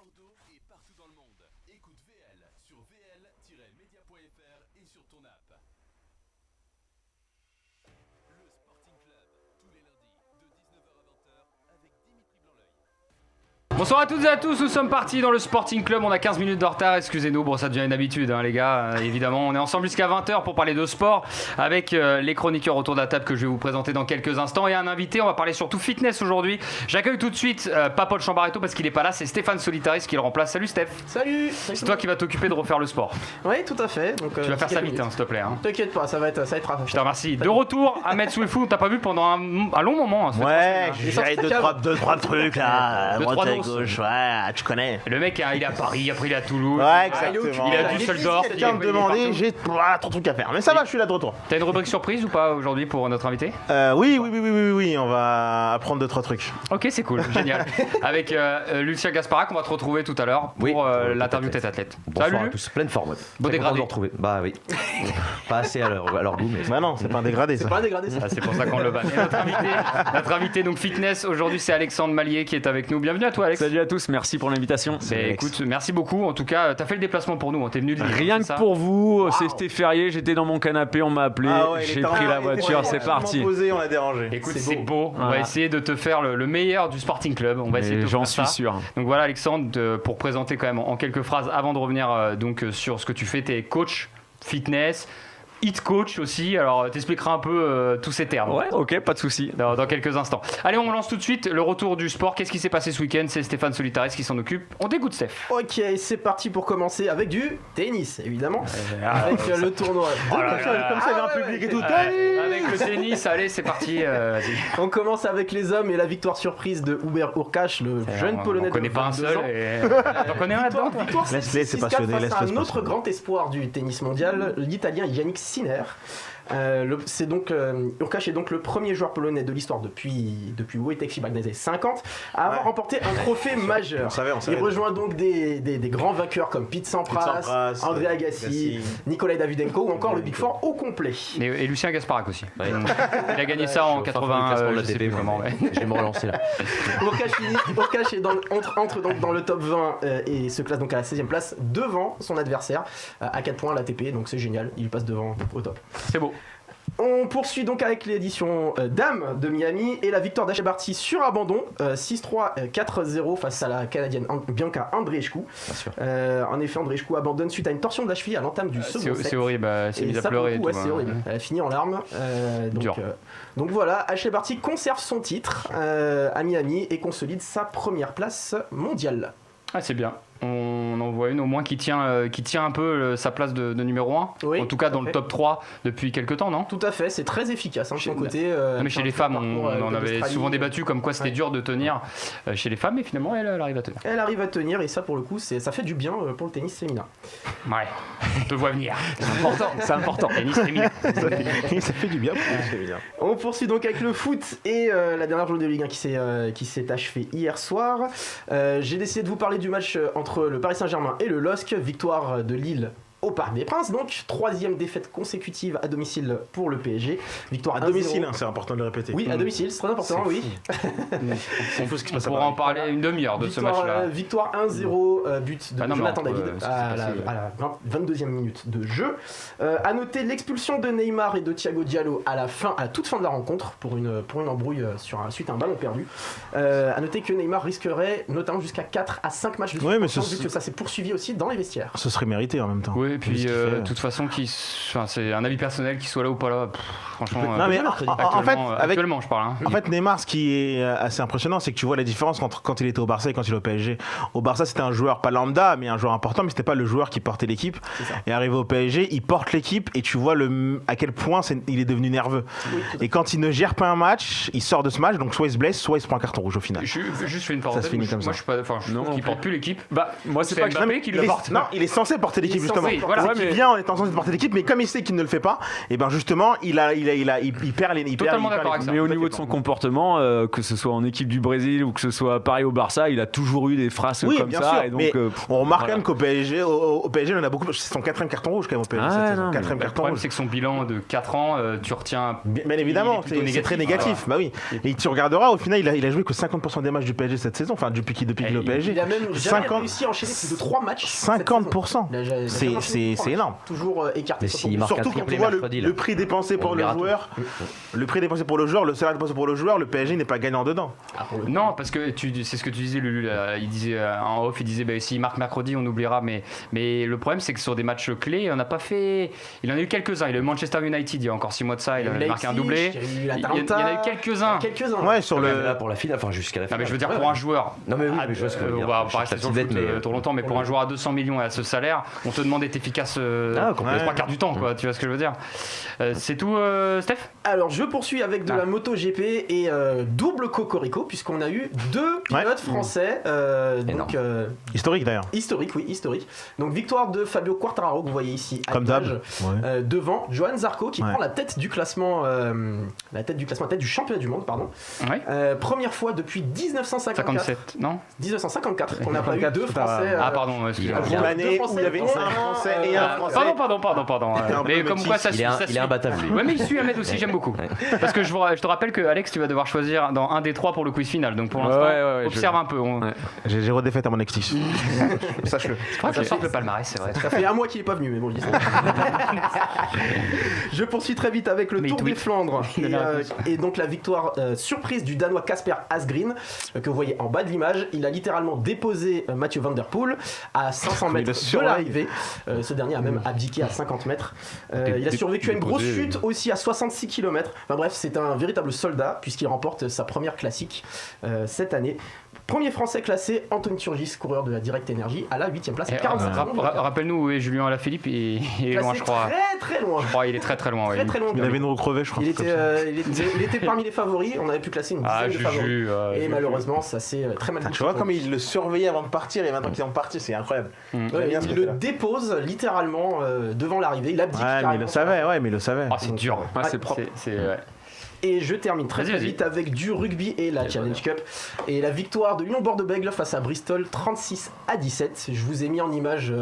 Bordeaux et partout dans le monde. Écoute VL sur vl-media.fr et sur ton app. Le Sporting Club, tous les lundis de 19h à 20h avec Dimitri Blanc-L'œil. Bonsoir à toutes et à tous, nous sommes partis dans le Sporting Club, on a 15 minutes de retard, excusez-nous, bon ça devient une habitude les gars, évidemment on est ensemble jusqu'à 20h pour parler de sport avec les chroniqueurs autour de la table que je vais vous présenter dans quelques instants et un invité, on va parler surtout fitness aujourd'hui. J'accueille tout de suite pas Paul Chambaretto parce qu'il est pas là, c'est Stéphane Solitaris qui le remplace. Salut Steph. Salut. C'est toi qui vas t'occuper de refaire le sport. Oui, tout à fait. Donc, tu vas faire ça vite s'il te plaît. T'inquiète pas, ça va être Je te remercie. De retour, Ahmed Souifou, t'as pas vu pendant un long moment. Ouais, j'ai deux, trois trucs là, à droite et à gauche, ouais. Tu connais. Le mec, il est à Paris, après il est à Toulouse. Ouais, exactement. Il a Düsseldorf. Si quelqu'un me demandait, j'ai trop de trucs à faire. Mais ça va, je suis là de retour. T'as une rubrique surprise ou pas aujourd'hui pour notre invité ? Oui, on va apprendre 2-3 trucs. Ok, c'est cool, génial. Avec Lucien Gasparac, on va te retrouver tout à l'heure pour l'interview tête-à-tête. Bonsoir à tous, pleine forme. Beau dégradé. De vous retrouver. Bah oui. Pas assez à leur goût, mais. Bah non, c'est pas un dégradé ça. C'est pas un dégradé ça. Ah, c'est pour ça qu'on le bat. Et notre invité donc fitness, aujourd'hui c'est Alexandre Mallier qui est avec nous. Bienvenue à toi Alex. Salut à tous, merci pour l'invitation. Écoute, merci beaucoup. En tout cas, t'as fait le déplacement pour nous, on t'est venu de Lille. Rien que pour vous, c'était férié, j'étais dans mon canapé, on m'a appelé, j'ai pris la voiture, c'est parti. On a dérangé. Écoute, c'est beau. On va Voilà. essayer de te faire le meilleur du Sporting Club. On va essayer de te J'en faire ça. suis sûr. Donc voilà Alexandre, pour présenter quand même en quelques phrases avant de revenir sur ce que tu fais, t'es coach fitness, hit coach aussi, alors t'expliqueras un peu tous ces termes. Ouais, ok, pas de souci. Dans quelques instants. Allez, on lance tout de suite le retour du sport. Qu'est-ce qui s'est passé ce week-end ? C'est Stéphane Solitaris qui s'en occupe. On t'écoute Steph. Ok, c'est parti pour commencer avec du tennis, évidemment. Avec le tournoi. Oh là là. Comme ça, il y a un ouais, public et ouais. tout. Avec le tennis, allez c'est parti. Vas-y. On commence avec les hommes et la victoire surprise de Hubert Hurkacz, le jeune Polonais On connaît de pas un 22 seul. ans. T'en connais un là-dedans toi ? Victoire Laisse-les, c'est 6-4 passionné, face à laisse-le, un c'est autre passionné. grand espoir du tennis mondial, l'Italien Yannick Sinner. C'est donc Hurkacz est donc le premier joueur polonais de l'histoire depuis Wojtek Bagnaia 50 à avoir remporté un trophée majeur. On savait. Il rejoint donc des grands vainqueurs comme Pete Sampras, André Agassi, Nikolai Davydenko ou encore le Big Four au complet. Et Lucien Gasparac aussi. Ouais. Il a gagné ça en Je suis au fin fond du 80. classement de Je la sais TP, plus comment. Ouais. Je vais me relancer là. Hurkacz entre donc dans le top 20 et se classe donc à la 16e place devant son adversaire à 4 points à l'ATP, donc c'est génial, il passe devant au top. C'est beau. On poursuit donc avec l'édition Dames de Miami et la victoire d'Ashley Barty sur abandon 6-3, 4-0 face à la Canadienne Bianca Andreescu. En effet, Andreescu abandonne suite à une torsion de la cheville à l'entame du second set. C'est horrible, c'est Et mise à ça, pour pleurer. le coup, et tout, c'est horrible. Elle a fini en larmes. Dur. Donc voilà, Ashley Barty conserve son titre à Miami et consolide sa première place mondiale. Ah, c'est bien. On en voit une au moins qui tient un peu sa place de numéro 1. Oui, en tout cas tout à dans le fait. top 3 depuis quelques temps, non ? Tout à fait, c'est très efficace de son côté. Non, mais chez les femmes, on en avait souvent débattu comme quoi c'était dur de tenir chez les femmes, mais finalement elle arrive à tenir. Elle arrive à tenir et ça pour le coup ça fait du bien pour le tennis féminin. Ouais, on te voit venir. C'est important. Tennis féminin. Ça fait du bien. On poursuit donc avec le foot et la dernière journée de Ligue 1 qui s'est achevée hier soir. J'ai décidé de vous parler du match entre le Paris Saint-Germain et le LOSC, victoire de Lille au Parc des Princes, donc troisième défaite consécutive à domicile pour le PSG. Victoire À 1-0. domicile, c'est important de le répéter. Oui, à domicile, c'est très important, oui. C'est fou ce qui se On passe à pourra en Paris. parler une demi-heure de ce match-là. Victoire 1-0, but de Ah non, mais Jonathan entre, David ce qui s'est à passé, la 22e minute de jeu. À noter l'expulsion de Neymar et de Thiago Diallo à la toute fin de la rencontre pour une embrouille suite à un ballon perdu. À noter que Neymar risquerait notamment jusqu'à 4 à 5 matchs de Oui, mais suspension, vu que ça s'est poursuivi aussi dans les vestiaires. Ce serait mérité en même temps. Oui, et puis Vu ce qu'il fait. de toute façon, c'est un avis personnel qu'il soit là ou pas là. Franchement, Non, mais en fait, actuellement, je parle. En fait, Neymar, ce qui est assez impressionnant, c'est que tu vois la différence entre quand il était au Barça et quand il est au PSG. Au Barça, c'était un joueur pas lambda, mais un joueur important, mais c'était pas le joueur qui portait l'équipe. Et arrivé au PSG, il porte l'équipe et tu vois à quel point il est devenu nerveux. Oui, Et quand il ne gère pas un match, il sort de ce match, donc soit il se blesse, soit il se prend un carton rouge au final. Je juste fais une parenthèse. se finit comme moi, ça. je suis pas. Enfin, je trouve qu'il porte plus l'équipe. Bah, moi, c'est pas que Mbappé qui le porte. Non, il est censé porter l'équipe Il est justement. censé Voilà. C'est qu'il vient en étant censé porter l'équipe, mais comme il sait qu'il ne le fait pas, et ben justement, il perd les. Totalement d'accord avec ça. Mais au niveau de son comportement, que ce soit en équipe du Brésil ou que ce soit pareil au Barça, il a toujours eu des phrases comme bien ça. sûr, Et donc, mais on remarque quand même qu'au PSG, au PSG, on a beaucoup. C'est son 4e carton rouge quand même au PSG. Ah, c'est son 4e Le carton problème, rouge. c'est que son bilan de 4 ans, tu retiens. Bien évidemment, il est plutôt c'est très négatif. Bah oui. Et tu regarderas, au final, il a joué que 50% des matchs du PSG cette saison, enfin depuis qu'il est au PSG. Il a même jamais 50 réussi à enchaîner plus de 3 matchs. 50%. C'est énorme. Toujours écarté. Mais s'il marque un Surtout quand triplé tu vois mercredi, le prix dépensé pour le verra tout. joueur, le salaire dépensé pour le joueur, le PSG n'est pas gagnant dedans. Non, parce que c'est ce que tu disais, Lulu. Là, il disait en off, il disait s'il marque mercredi, on oubliera. Mais le problème, c'est que sur des matchs clés, on n'a pas fait. Il en a eu quelques-uns. Il a eu Manchester United il y a encore 6 mois de ça. Il a marqué un doublé. Il y en a eu quelques-uns. Ouais, sur le. Là pour la finale, enfin jusqu'à la Non, finale. mais je veux dire, pour un joueur. Non, mais oui, mais je vois ce que vous voulez dire. On va Je pas rester cherche sur la le petite foot bête, mais- trop longtemps, mais pour un joueur à 200 millions et à ce salaire, on te demande d'être efficace complètement. les 3 quarts du temps, quoi. Tu vois ce que je veux dire. C'est tout, Steph. Alors je poursuis avec de la MotoGP et double cocorico puisqu'on a eu 2 pilotes français donc Historique d'ailleurs. historique. Donc victoire de Fabio Quartararo que vous voyez ici à Comme l'image, d'hab. devant Johan Zarco qui prend la tête du classement la tête du championnat du monde pardon. Ouais. Première fois depuis 1954 57, non 1954 qu'on n'a pas eu 2 putain, Français Ah, pardon, excusez-moi. Il y a Une un- année où il y avait un Français et un Français. Pardon. Mais comme quoi ça Il suit. est imbattable, lui. Ouais, mais il suit Ahmed aussi, j'aime beaucoup. Parce que je te rappelle que Alex, tu vas devoir choisir dans un des 3 pour le quiz final. Donc pour l'instant, observe un peu. J'ai 0 défaite à mon actif. Sache-le. Ça sort le palmarès, c'est vrai. Ça fait un mois qu'il est pas venu, mais bon, je dis ça. Je poursuis très vite avec le Mais Tour il des tweet. Flandres Il a la réponse. et donc la victoire surprise du Danois Kasper Asgreen que vous voyez en bas de l'image. Il a littéralement déposé Mathieu Van Der Poel à 500 Il mètres le de surveille. l'arrivée. Ce dernier a même abdiqué à 50 mètres. Il a survécu à une grosse chute aussi à 66 km. Enfin bref, c'est un véritable soldat puisqu'il remporte sa première classique cette année. Premier français classé, Anthony Turgis, coureur de la Direct Energy, à la 8ème place. 45 secondes. Rappelle-nous où est Julien Alaphilippe. Il est loin, je crois. Très loin. Je crois il est très loin. ouais. Très loin. Il avait une roue crevée, je crois. Il était parmi les favoris, on avait pu classer une dizaine de favoris. Et malheureusement, ça s'est très mal Tu vois comme il le surveillait avant de partir et maintenant qu'il est parti, c'est incroyable. il le dépose littéralement devant l'arrivée. Il abdique Ouais, mais il carrément. le savait, mais il le savait. Ah, c'est dur. Ouais, c'est propre. Ouais. Et je termine très Vas-y. vite avec du rugby et la Challenge Cup. Et la victoire de Lyon Bordeaux-Bègles face à Bristol 36-17. Je vous ai mis en image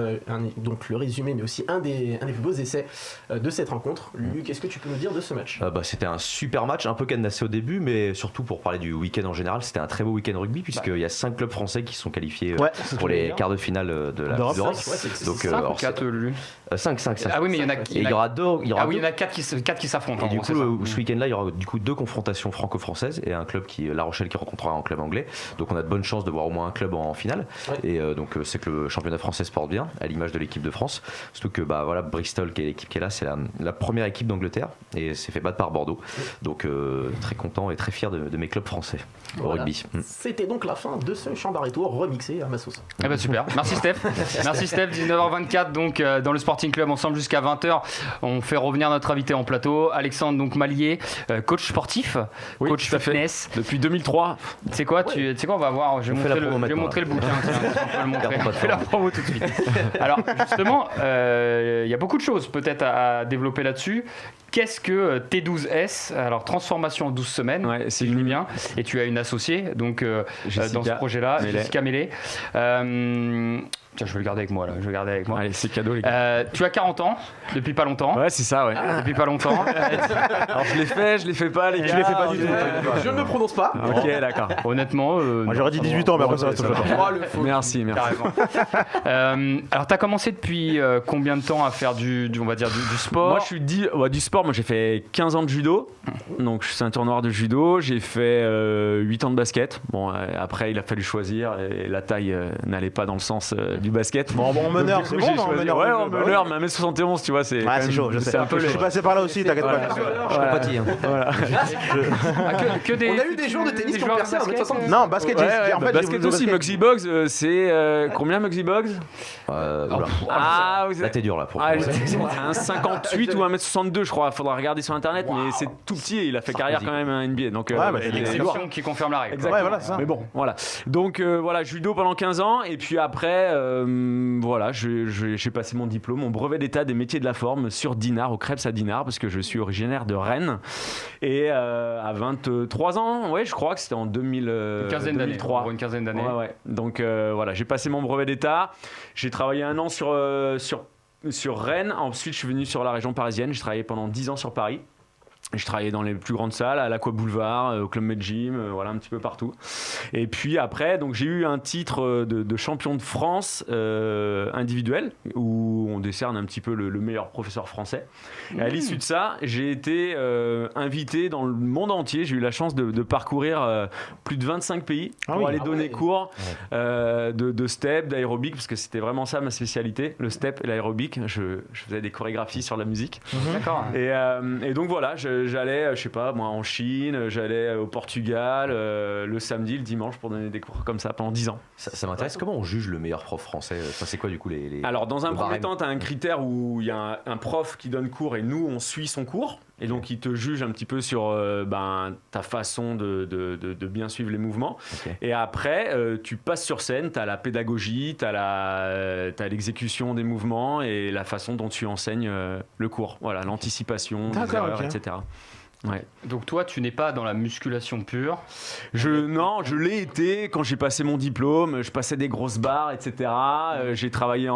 donc le résumé, mais aussi un des plus beaux essais de cette rencontre. Luc, qu'est-ce que tu peux nous dire de ce match? C'était un super match, un peu cadenassé au début, mais surtout pour parler du week-end en général, c'était un très beau week-end rugby, puisqu'il y a 5 clubs français qui sont qualifiés pour les quarts de finale de la Coupe d'Europe. Donc 5 ou 4, lui 5. Ah oui, mais il y en a. Et il y aura deux. Ah oui, il y en a 4 qui s'affrontent. Et du coup, ce week-end-là, il y aura du coup 2 confrontations franco-françaises et un club La Rochelle qui rencontrera un club anglais. Donc on a de bonnes chances de voir au moins un club en finale. Ouais. Et donc c'est que le championnat français se porte bien, à l'image de l'équipe de France. Surtout que Bristol, qui est l'équipe qui est là, c'est la première équipe d'Angleterre et c'est fait battre par Bordeaux. Donc très content et très fier de mes clubs français au rugby. C'était donc la fin de ce Chambard et Tour remixé à ma sauce. Eh ben super, merci Steph. Merci Steph, 19h24 donc dans le Sporting Club ensemble jusqu'à 20h. On fait revenir notre invité en plateau, Alexandre donc Malier, coach sportif, coach fitness. Depuis 2003. C'est quoi tu sais quoi, on va voir, je vais montrer le bouquin, tiens, on peut le montrer. On fait la promo tout de suite. Alors justement, il y a beaucoup de choses peut-être à développer là-dessus. Qu'est-ce que T12S? Alors transformation en 12 semaines, si je lis bien, et tu as une associée donc dans ce projet-là, Jessica Mélé. Tiens, je vais le garder avec moi là. Allez, c'est cadeau les gars. Tu as 40 ans depuis pas longtemps. Ouais, c'est ça, ouais. Depuis pas longtemps. Alors je l'ai fait pas les gars. Tu les fais pas du tout. Je ne me prononce pas. Ok, d'accord. Honnêtement, moi j'aurais dit 18 ans, mais après ça reste toujours. Merci. Alors t'as commencé depuis combien de temps à faire du sport? Moi je suis du sport. Moi j'ai fait 15 ans de judo. Donc je suis ceinture noire de judo. J'ai fait 8 ans de basket. Bon, après il a fallu choisir et la taille n'allait pas dans le sens du basket. Bon, en meneur, c'est bon, en meneur. Ouais, en meneur, mais 1m71, tu vois, c'est. Ouais, c'est chaud, je sais. Je suis passé par là aussi, t'inquiète pas. Je compatis. Voilà. On a eu des joueurs de tennis qui ont percé à 1m70. Non, basket, en fait, basket aussi. Muggsy Boggs, c'est. Combien Muggsy Boggs? Là, t'es dur là. C'est un 58 ou 1m62, je crois. Faudra regarder sur internet, mais c'est tout petit. Il a fait carrière quand même à NBA. Donc, c'est l'exception qui confirme la règle. Exactement. Ouais, voilà, ça. Mais bon, voilà. Donc, voilà, judo pendant 15 ans, et puis après. voilà, j'ai passé mon diplôme, mon brevet d'état des métiers de la forme sur Dinard, au Krebs à Dinard, parce que je suis originaire de Rennes. Et à 23 ans, ouais, je crois que c'était en 2003. Une quinzaine d'années. Ouais. Donc voilà, j'ai passé mon brevet d'état. J'ai travaillé un an sur Rennes. Ensuite, je suis venu sur la région parisienne. J'ai travaillé pendant 10 ans sur Paris. Je travaillais dans les plus grandes salles, à l'Aqua Boulevard, au Club Med Gym, voilà, un petit peu partout. Et puis après, donc j'ai eu un titre de champion de France individuel, où on décerne un petit peu le meilleur professeur français. Et à l'issue de ça, j'ai été invité dans le monde entier. J'ai eu la chance de parcourir plus de 25 pays pour aller donner cours de step, d'aérobic, parce que c'était vraiment ça ma spécialité, le step et l'aérobic. Je faisais des chorégraphies sur la musique. D'accord. Et donc voilà, j'allais, je sais pas, moi en Chine, j'allais au Portugal le samedi, le dimanche pour donner des cours comme ça pendant 10 ans. Ça m'intéresse, comment on juge le meilleur prof français? Enfin, c'est quoi du coup les Alors dans un le premier barème? temps, tu as un critère où il y a un prof qui donne cours et nous on suit son cours. Et donc il te juge un petit peu sur ta façon de bien suivre les mouvements. Okay. Et après, tu passes sur scène, tu as la pédagogie, tu as l'exécution des mouvements et la façon dont tu enseignes le cours. Voilà, l'anticipation, des erreurs, etc. Ouais. Donc toi, tu n'es pas dans la musculation pure. Non, je l'ai été quand j'ai passé mon diplôme. Je passais des grosses barres, etc. J'ai travaillé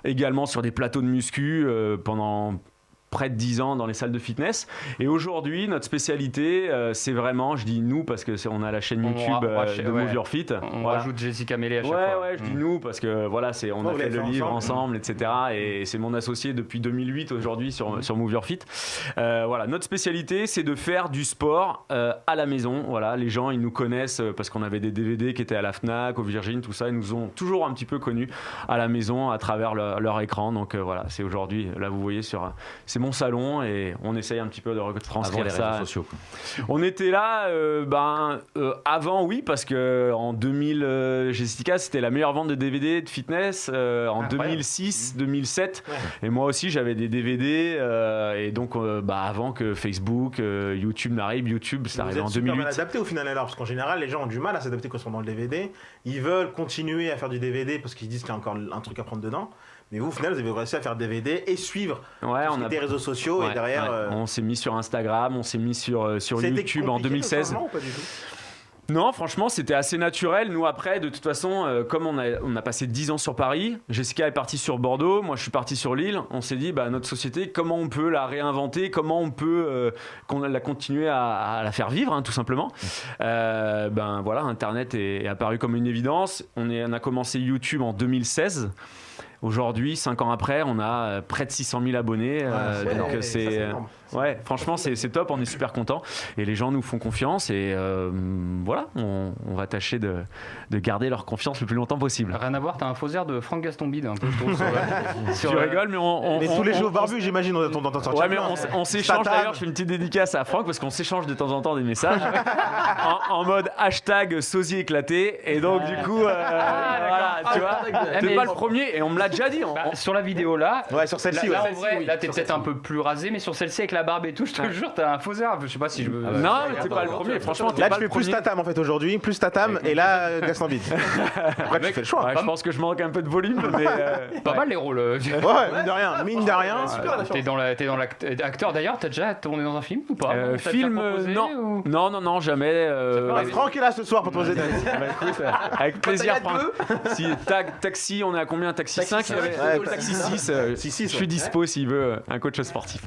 également sur des plateaux de muscu pendant près de 10 ans dans les salles de fitness. Et aujourd'hui, notre spécialité, c'est vraiment, je dis nous parce que on a la chaîne YouTube de Move Your Fit. On rajoute Jessica Mellet à chaque fois. Ouais, je dis nous parce que voilà, on a fait le livre ensemble, etc. Et c'est mon associé depuis 2008 aujourd'hui sur Move Your Fit. Voilà, notre spécialité, c'est de faire du sport à la maison. Voilà, les gens, ils nous connaissent parce qu'on avait des DVD qui étaient à la Fnac, au Virgin, tout ça. Ils nous ont toujours un petit peu connus à la maison à travers leur écran. Donc voilà, c'est aujourd'hui, là vous voyez c'est mon salon et on essaye un petit peu de retranscrire ça. Réseaux sociaux. On était là avant, oui, parce que en 2000, Jessica, c'était la meilleure vente de DVD de fitness en 2006, 2007. Ouais. Et moi aussi, j'avais des DVD et donc avant que Facebook, YouTube n'arrive, YouTube, ça arrive en 2008. Vous êtes super adapté au final alors, parce qu'en général, les gens ont du mal à s'adapter quand ils sont dans le DVD. Ils veulent continuer à faire du DVD parce qu'ils disent qu'il y a encore un truc à prendre dedans. Mais vous, au final, vous avez réussi à faire DVD et suivre on a des réseaux sociaux et derrière. On s'est mis sur Instagram, on s'est mis sur YouTube en 2016. Ou pas du tout ? Non, franchement, c'était assez naturel. Nous, après, de toute façon, comme on a passé 10 ans sur Paris, Jessica est partie sur Bordeaux, moi je suis parti sur Lille, on s'est dit, notre société, comment on peut la réinventer, comment on peut la continuer à la faire vivre, tout simplement. Voilà, Internet est apparu comme une évidence. On a commencé YouTube en 2016. Aujourd'hui, 5 ans après, on a près de 600 000 abonnés. Donc ouais, franchement, c'est top. On est super contents. Et les gens nous font confiance. Et voilà, on va tâcher de garder leur confiance le plus longtemps possible. Rien à voir, t'as un faux air de Franck Gastambide un peu, je trouve. Tu rigoles, mais mais tous les jours barbus, j'imagine, on entend sortir. Ouais, mais on s'échange. D'ailleurs, je fais une petite dédicace à Franck parce qu'on s'échange de temps en temps des messages en mode hashtag sosie éclaté. Et donc, du coup, voilà, tu vois, t'es pas le premier. Et on me l'a déjà dit. Sur la vidéo là, sur celle-ci, là, en vrai, là t'es peut-être un peu plus rasé, mais sur celle-ci avec la barbe et tout, je te jure, t'as un faux air. Je sais pas si je veux. Non, mais t'es pas le premier. Franchement, là, tu fais plus Tatam en fait aujourd'hui, plus Tatam, et là, Gastambide. Après, tu fais le choix. Je pense que je manque un peu de volume, mais pas mal les rôles. Ouais, mine de rien. T'es dans l'acteur d'ailleurs. T'as déjà tourné dans un film ou pas? Film, non, jamais. Franck est là ce soir pour te poser des avec plaisir. Si Taxi, on est à combien? Taxi 5, Taxi 6. Je suis dispo s'il veut un coach sportif.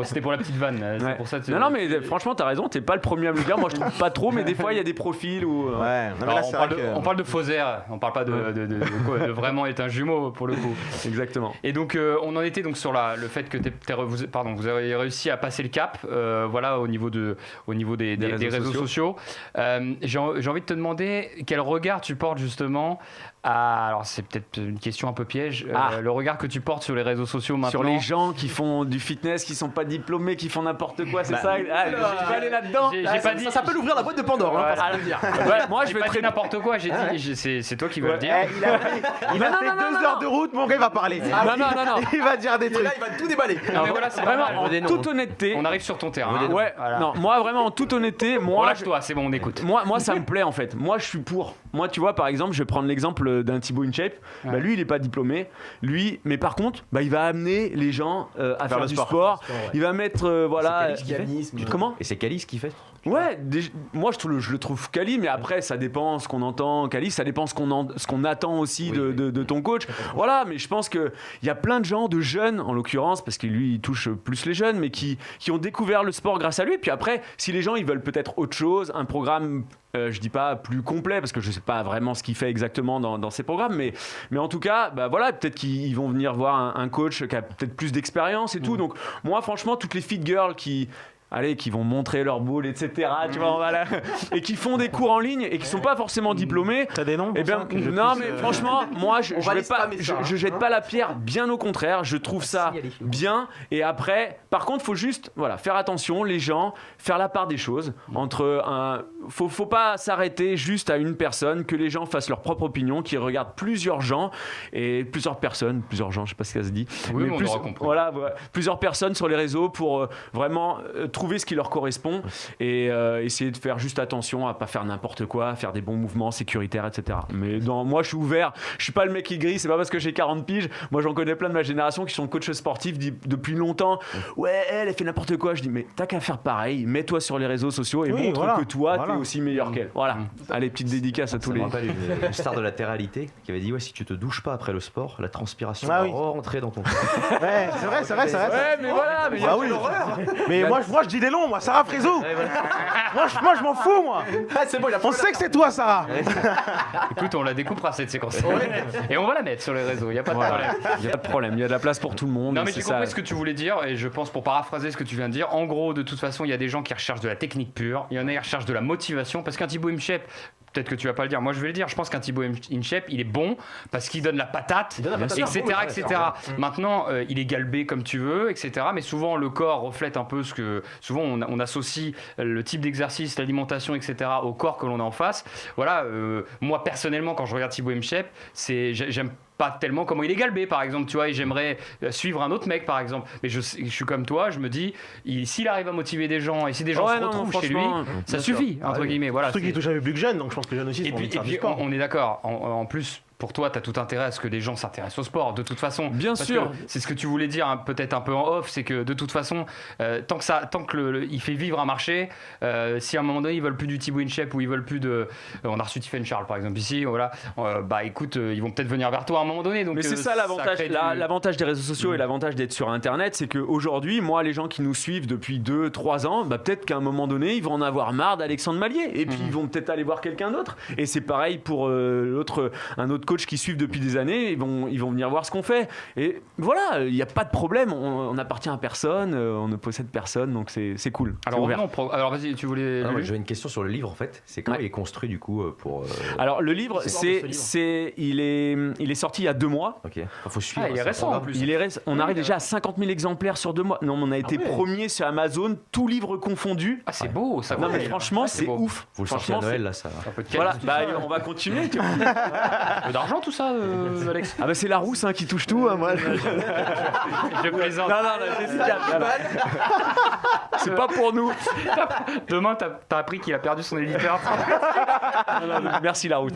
C'était pour la petite vanne. Ouais. Pour ça, non, mais franchement, t'as raison, t'es pas le premier à me le dire. Moi, je trouve pas trop, mais des fois, il y a des profils où. Ouais, non, alors, on parle de faux airs, on parle pas de vraiment être un jumeau pour le coup. Exactement. Et donc, on en était donc sur le fait que vous avez réussi à passer le cap, voilà, au niveau des réseaux sociaux. J'ai envie de te demander quel regard tu portes justement. Alors c'est peut-être une question un peu piège, le regard que tu portes sur les réseaux sociaux maintenant. Sur les gens qui font du fitness, qui sont pas diplômés, qui font n'importe quoi, c'est ça. Je vais aller là-dedans. Ça s'appelle ouvrir la boîte de Pandore. Moi je vais très n'importe quoi. J'ai dit, c'est toi qui veux le dire. Il a fait 2 heures de route, mon gars, il va parler. Non. Il va dire des trucs. Là, il va tout déballer. Mais voilà, c'est vraiment en toute honnêteté. On arrive sur ton terrain. Ouais. Non, moi vraiment en toute honnêteté, lâche-toi, c'est bon, on écoute. Moi ça me plaît en fait. Moi je suis pour. Moi tu vois par exemple, je vais prendre l'exemple d'un Thibaut InShape. Bah, lui, il n'est pas diplômé. Lui, mais par contre, bah, il va amener les gens à faire du sport. Il va mettre voilà. Comment ? Et c'est Calice qui fait. Ouais, moi je le trouve quali, mais après ça dépend ce qu'on entend quali, ça dépend ce qu'on attend aussi de ton coach. Voilà, mais je pense qu'il y a plein de gens, de jeunes en l'occurrence, parce que lui il touche plus les jeunes, mais qui ont découvert le sport grâce à lui. Puis après, si les gens ils veulent peut-être autre chose, un programme, je dis pas plus complet, parce que je sais pas vraiment ce qu'il fait exactement dans ses programmes, mais en tout cas, bah voilà, peut-être qu'ils vont venir voir un coach qui a peut-être plus d'expérience et tout. Donc moi franchement, toutes les fit girls qui vont montrer leur boule, etc. Tu vois, voilà. Et qui font des cours en ligne et qui sont pas forcément diplômés. T'as des noms pour ça, que je non, puisse, mais franchement, moi, je jette pas la pierre. Bien au contraire, je trouve ça bien. Et après, par contre, faut juste, faire attention, les gens, faire la part des choses. Faut pas s'arrêter juste à une personne, que les gens fassent leur propre opinion, qu'ils regardent plusieurs gens et plusieurs personnes, je sais pas ce que ça se dit. Oui, mais on aura compris. Voilà, plusieurs personnes sur les réseaux pour vraiment trouver ce qui leur correspond et essayer de faire juste attention à pas faire n'importe quoi, à faire des bons mouvements sécuritaires, etc. Mais moi je suis ouvert, je suis pas le mec qui grille, c'est pas parce que j'ai 40 piges, moi j'en connais plein de ma génération qui sont coachs sportifs depuis longtemps. Ouais, elle fait n'importe quoi, je dis mais t'as qu'à faire pareil, mets-toi sur les réseaux sociaux et montre que toi t'es aussi meilleur qu'elle. Voilà, allez, petite dédicace à tous les... Ça me rappelle une star de la télé-réalité qui avait dit si tu te douches pas après le sport, la transpiration va rentrer dans ton corps. Ouais, c'est vrai. Ouais, mais voilà, mais mais moi je dis des noms, moi, Sarah Frézou. Moi je m'en fous, moi. C'est bon, on sait que c'est toi, Sarah. Écoute, on la découpera cette séquence. Et on va la mettre sur les réseaux, il n'y a pas de problème. Il y a pas de problème, il y a de la place pour tout le monde. Non, mais j'ai compris ce que tu voulais dire, et je pense, pour paraphraser ce que tu viens de dire, en gros, de toute façon, il y a des gens qui recherchent de la technique pure, il y en a qui recherchent de la motivation, parce qu'un Thibaut InShape, peut-être que tu vas pas le dire, moi je vais le dire, je pense qu'un Thibaut InShape, il est bon parce qu'il donne la patate, etc. Maintenant, il est galbé comme tu veux, etc. Mais souvent, le corps reflète un peu ce que... Souvent, on associe le type d'exercice, l'alimentation, etc. au corps que l'on a en face. Voilà, moi personnellement, quand je regarde Thibaut InShape, j'aime pas tellement comment il est galbé, par exemple, tu vois, et j'aimerais suivre un autre mec, par exemple, mais je suis comme toi, je me dis, s'il arrive à motiver des gens et si des gens se retrouvent chez lui, ça suffit, entre guillemets, voilà. Surtout qu'il touche un peu plus que jeune, donc je pense que les jeunes aussi et puis on est d'accord, en plus, pour toi, tu as tout intérêt à ce que les gens s'intéressent au sport, de toute façon. Bien sûr. C'est ce que tu voulais dire, hein, peut-être un peu en off, c'est que de toute façon, tant que il fait vivre un marché, si à un moment donné ils veulent plus du Thibaut InShape ou ils veulent plus de, on a reçu Tiffen Charles par exemple ici, voilà, bah écoute, ils vont peut-être venir vers toi à un moment donné. Donc, mais c'est ça l'avantage, l'avantage des réseaux sociaux et l'avantage d'être sur Internet, c'est qu'aujourd'hui, moi, les gens qui nous suivent depuis 2-3 ans, bah peut-être qu'à un moment donné, ils vont en avoir marre d'Alexandre Mallier, et puis ils vont peut-être aller voir quelqu'un d'autre. Et c'est pareil pour un autre coach qui suivent depuis des années, ils vont venir voir ce qu'on fait. Et voilà, il n'y a pas de problème, on n'appartient à personne, on ne possède personne, donc c'est cool. Alors vas-y, tu voulais... J'avais une question sur le livre en fait, c'est comment il est construit du coup pour... Alors le livre, il est sorti il y a 2 mois. Ok. Faut suivre. Il est récent en plus. On arrive déjà à 50 000 exemplaires sur 2 mois. Non, on a été premier sur Amazon, tout livre confondu. Ah, c'est beau ça. Non, mais franchement, c'est ouf. Vous le sortez à Noël là, ça. Voilà, on va continuer. Un peu d'argent tout ça, Alex. Ah bah c'est la rousse qui touche tout, moi. Je plaisante. Non, c'est pas pour nous. Demain, t'as appris qu'il a perdu son éditeur. Non, merci la route.